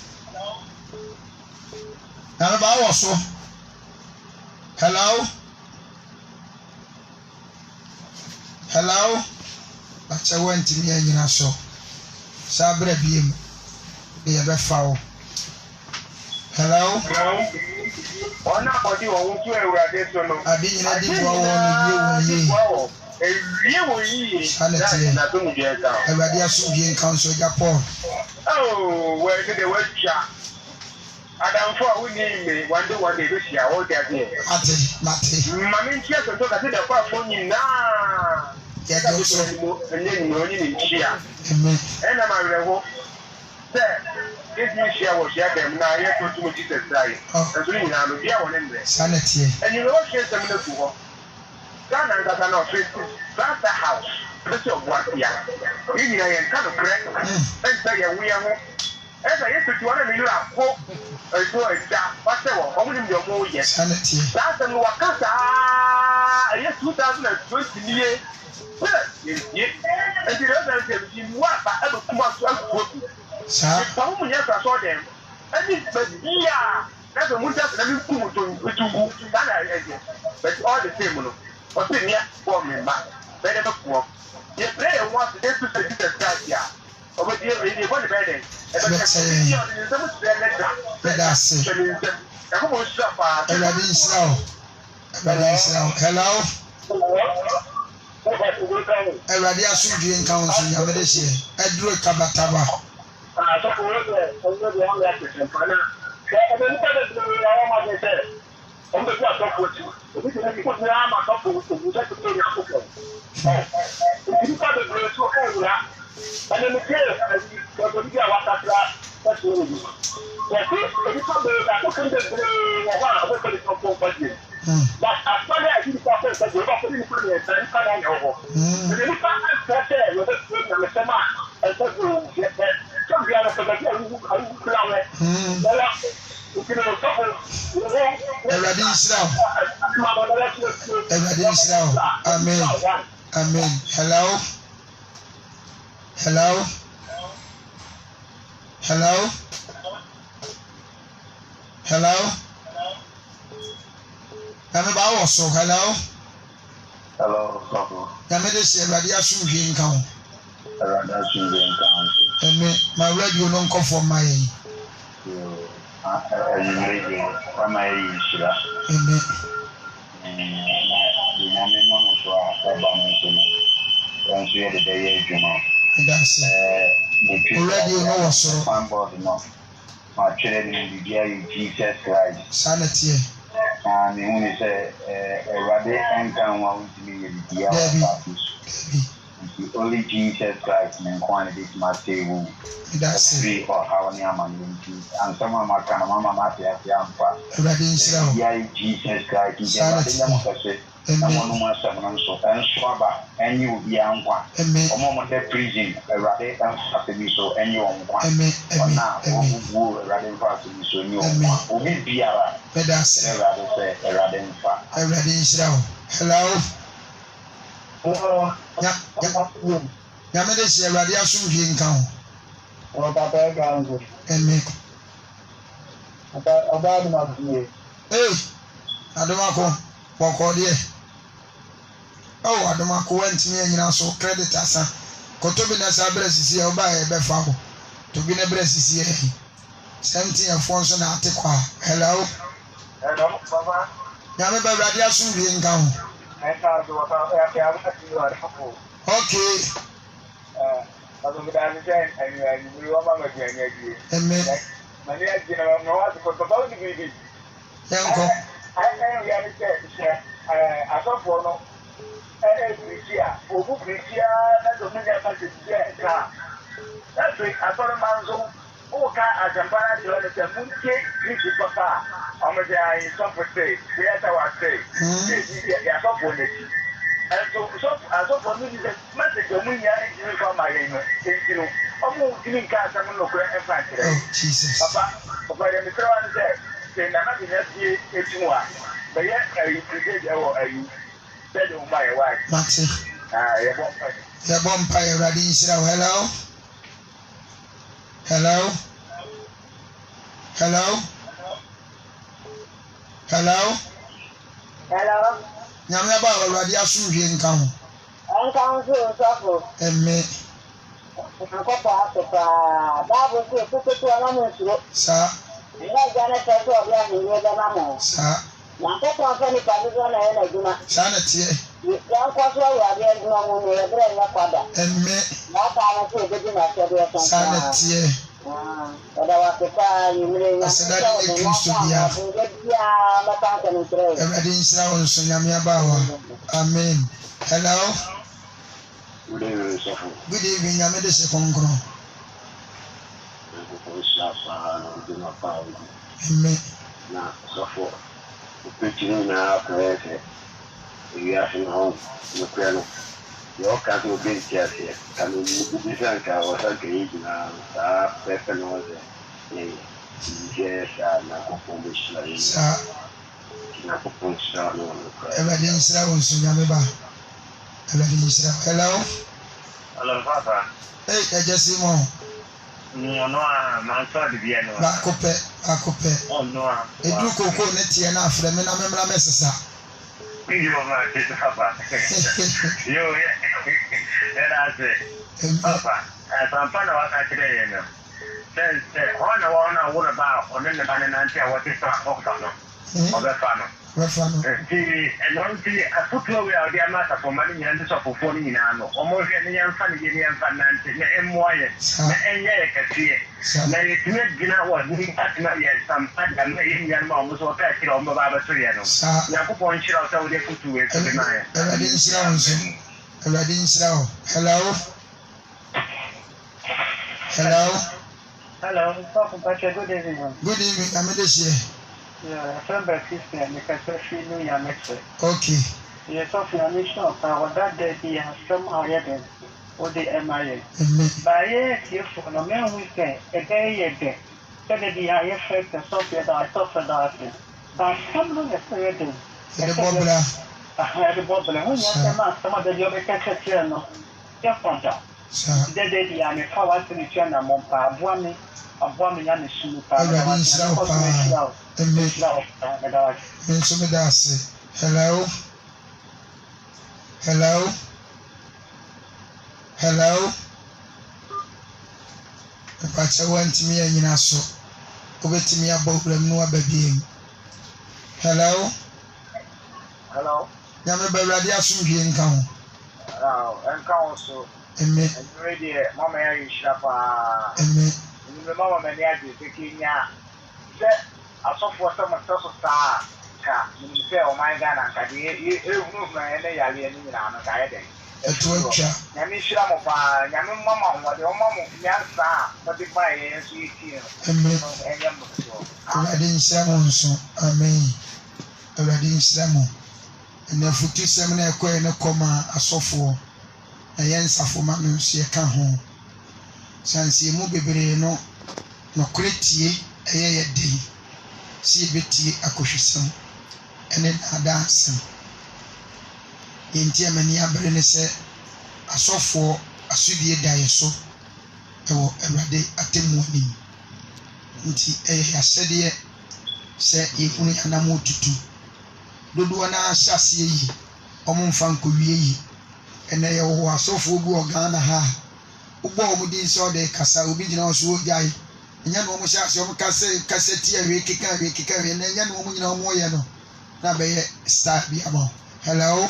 na ba wo so hello hello acha wanti mi anyina so sabra biem be ya befa wo hello ona odi wo tu ewurade so no adi nyina di wo no ye wo yi na to mu je ka ewurade aso bi nkan so ja Paul oh we de we cha adam for we ni me one day do sia wo dia de ate mate mama ntia so to ka se de kwa fo nyina ya do so enye ni oni ni ntia amen ena ma rewo se this me share was share them na ye to mu Jesus dai so ni na no bia won nbre sanity enyi wo share them na ku ho Ghana ngata na office that's the house this is what ya ni na ye kan correct and say ya we ho esa ye to wana ni ra ko ejo eja pase wo omo ni mo ye sanity that's the wakasa ye 2020 ni ye and the other thing what I ever come out to us sa pa mu nya so dem and this but yeah That's a much as every cool to but all the same, or say, yeah, for me, but never poor. You play once a day to say this start here. Over here, you want the bedding. Hello. Everybody has to drink council. You have this year. Edward Kabataba. But as far as you can say that you are putting it in the kind of the Amen. Amen. Hello. Hello. Hello. Hello. Hello. Hello. Yamede se Awurade asomdwe nka ho. Awurade asomdwe nka ho. Eme ma radio no nko for my. Ayimrede kama yi shira. Eme. Na no no so aba mo so no. Onso ye de ye adwuma. That's radio no was so. Fanboard no. Ma chere ni bibia yi Jesus Christ. Sanity. And when he said, Rade and Town, only Jesus Christ and quantity my table. That's three or how many and some of my kind of Mama Matia, Jesus Christ, someone who must have and Swaba, and you be on one. A moment of prison, a Rade and Saturday, so and you on one. Now, who Rade Fast, so you will be a That's a Radin Fat. Hello. Yamede se Awurade asomdwe nka ho. O papa gango. Eme. Aba na biye. Adomako bokode. Adomako wantimi anyina so credit asa. Kotobi na sa bresisi e oba e befa ho. Tobi na bresisi e. 17 afon so na atekwa. Hello. Hello, papa. Yame ba Awurade asomdwe nka ho. Okay. Oka ajampana jole se munke kristo papa omeje ai so for say theater was say ya so for neti and so for me the message o munya ni ko ma ye no entino omo kini ka sa no ko e fa kire Jesus papa de mi kro an say na na bi na bi etimwa be ye ai pride je wo ai said o my wife Maxi ye bomb pie Awurade insira. Hello. Hello. Hello. Hello. Nyame ba Awurade asomdwe nka ho. Nka ho so. Eme. Akọpa Bible say kukutu na mo nsuro. Sa. Ina jana teso obi a ni ye na mo. Sa. Na ko fa ni pa do na ye na duma. Sa na tie. Ya ko so Awurade aduma mo no ye bre na kwada. Eme. Na ka na so be di na se be so. Sa na tie. Oda wa ke pa ni mre na. Sa da ni Kristo dia. Ya ma ta ka ni tre. Awurade insira won so nyame abawa. Amen. Hello. Good evening, sir. Good evening, nyame de se konkro. Amen. Na sofo. Upetini na kwese. Iya sino no kweno. Yo ka to be tiasie. Kanu ni bisanka o sa ke na sa pepe no ze. Je sa na ko pomishla. Sa na ko pomishla no. Awurade insira won so nyame ba. Awurade insira. Hello. Hello, papa. Hey, Ejesi mo. No, man, so the bien. Ba ko pe. Akope. Oh no. Edu koko ne tie na afre me na memra mesesa. You know my kids, Papa. You, and I say, Papa, as I'm fond of what I today, you know. Says, I want about, or then the banana, what is that? Or the funnel. Refano. And don't see a football out there matter for money and this of 40 in anno. Almost any young funny Indian finance, and MY, and yet, I see it. Now it's not dinner was not yet some Indian mom was what I kill on the Baba Triano. Now, point you out of the foot to it. Hello. Hello. Hello, Papa Pacha, good evening. Good evening, I'm this Yeah, I'm from Christian, because I feel New Year next week. Okay. Yes, of your mission of power that day, he has somehow yet or the MIA. By yes, you for no man we say, a day, so that the IFX and Sophia that I thought for that. But someone is saying, The Bobla. I had a bubble, and when you have some of the yoga catcher, just on that. The day the army power to the channel, Mompa, Buami, a woman and a shoe. Hello. Hello. Hello. Pacha want me and you so. Over to me about them no baby. Hello. Hello. Yama Baradia soon be in town. And council. Amen. And ready, Mamma, you shapa. Amen. The Mamma Maniac is taking ya. I saw for some of the star. You say, oh my God, you move my energy in the Diadem. A torture. Yami Shama, Yamu Mamma, what your mamma, Yansa, but if I see you. Amen. Already Samonson. Amen. Already Samo. And the Futu Seminar Quay no comma a software. A yensa for Manus, ye can home. Sansi Mubi no criti a year day. See Betty Akoshism. And then a dancing. In Germany, I bring a saw for a sweet dieso. Every day at the morning. I said, ye, say, if only an amount to do. Doduana Sassi, Omon Franco ye, and they were so full of Ghana ha. Ubo within saw the Casa Ubidino guy. And young woman shall some cassette, Ricky, and then young woman no more. Now be start be about. Hello.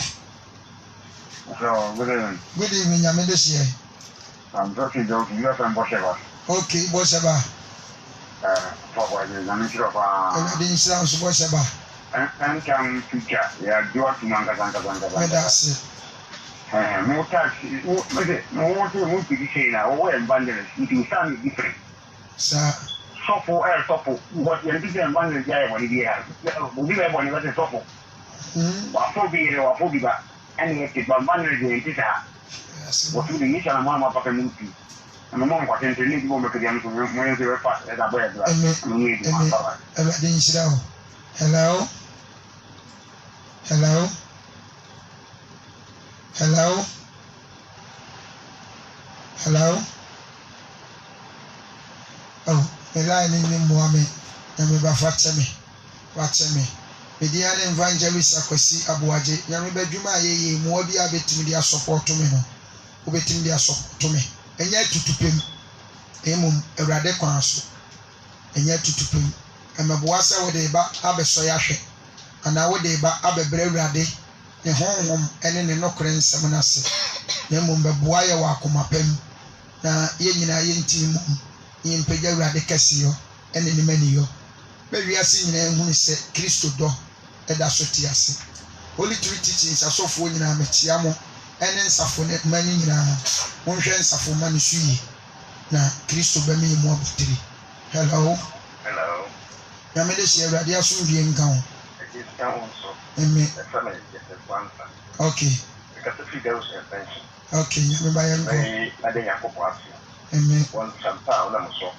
So, good evening. Good evening, I'm in this year. I'm talking to you from Bosheva. Okay, Bosheba. For what is an issue of I didn't sound so Bosheba. and can teacher. Yeah, do what you want to That's it. No taxi, no one to move to the chain. Or abandoned it will sound different. Sir. Sopo air sopo, what you're thinking about the guy when he has. We have one that is sopo. Wafobi or Fobiba, and it's about managing it. What you need a mamma of a movie. And the mom was in the need to go to the end of the room when they were fast as a bird. Hello. Hello. Hello. Hello. Oh. The line in the Mohammed, and we watch me. Median evangelist Akwasi Abuaje, Yamiba Juma ye, Mobia betim their support to me, who betim their support to me, and yet to pim, Emum, a radicals, and yet to pim, and Mabuasa with a back Abe Soyashe, and now with a back Abe Brevade, the home and in the Nokren Seminase, Nemum Babuaya Wakuma Pem, na Yenina Yen team. In Peja Radicasio and in the menu. Maybe I sing in who said Christo do Edasotiasi. Only 3 teachings are so full in a metiamo and then Safonet money in a one chance of Manusui. Na Christo Bemi Mobitri. Hello. Hello. Yamedesi Radiasun being gone. It is council. Amen. The family gets one. Okay. Because the figures are pension. Okay, Yamabayan. I think I could Amen. One some pound, I'm so.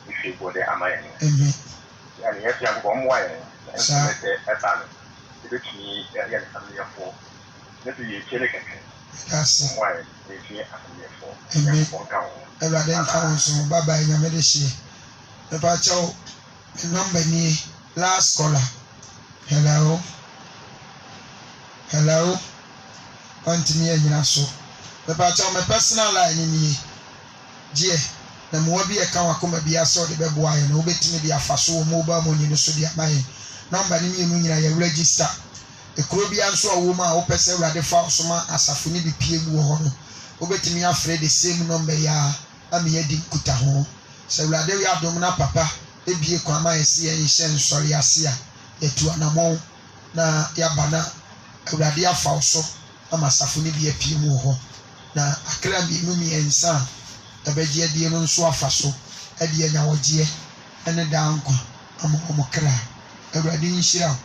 If you go there, am I? Amen. And yes, you have one way. And Sir. at that, it's me, a family of 4. Let me kill it. That's it. Why? If you have Amen. Everything counts. Bye bye, Yamedesi. The Pacho number ni last caller. Hello. Continue nyina so. Me pa cha me personal line ni je na mo bi e kan akoma bi aso de bebo aye na obetimi de afaso mobile money no so de amaye. Number ni mi nyina ye register. Ekuro bi anso awo ma wo pese urade fa so ma asafo ni bi pie mu ho no. Obetimi afre the same number ya ami ye di kuta ho. Se urade wi adom na papa ebie kwa ma yesi ye nhye nsori ase a etu anamon na yabana urade afa so ama asafo ni bi apie mu ho na akra bi no mi ensa ebeje die no nso afa so ede anya wogie ene danko ama omokra urade nhira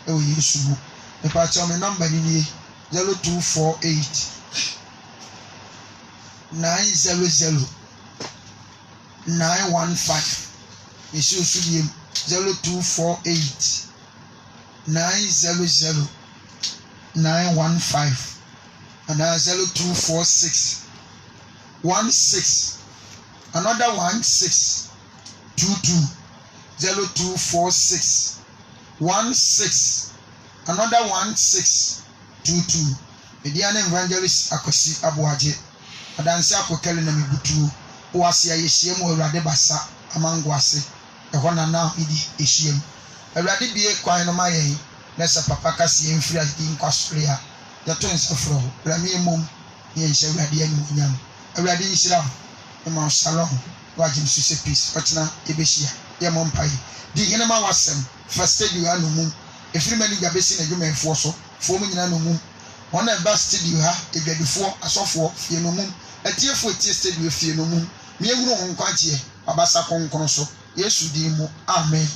e wo Yesu mu me pa cha me number ni 0248 900 915 Yesu sudie 0248 900 915 and 0246 16 another 1622 0246 16 another 1622 Mediana Evangelist Akosi Abuaje adanse akokele na mebutu oase ayehie mu Awurade basa amangwase ehɔ na na idi ehiem Awurade bie kwan no mayen na sa papa kasi emfiri adi nkwasore a yato nsafro rami emom ye nhye Awurade ani munyam Awurade nhira no ma shalom wajim suse peace otena ebehia ye mo mpai di hene ma wasem first studio anu mu efiri mani gabesi na dwumenfo so fo mu nyina no mu ona ba studio ha edwadufo asofo fie no mu atiefo tie studio fie no mu me ewuro ho nkwagie abasa konkon so Yesu di mu amen.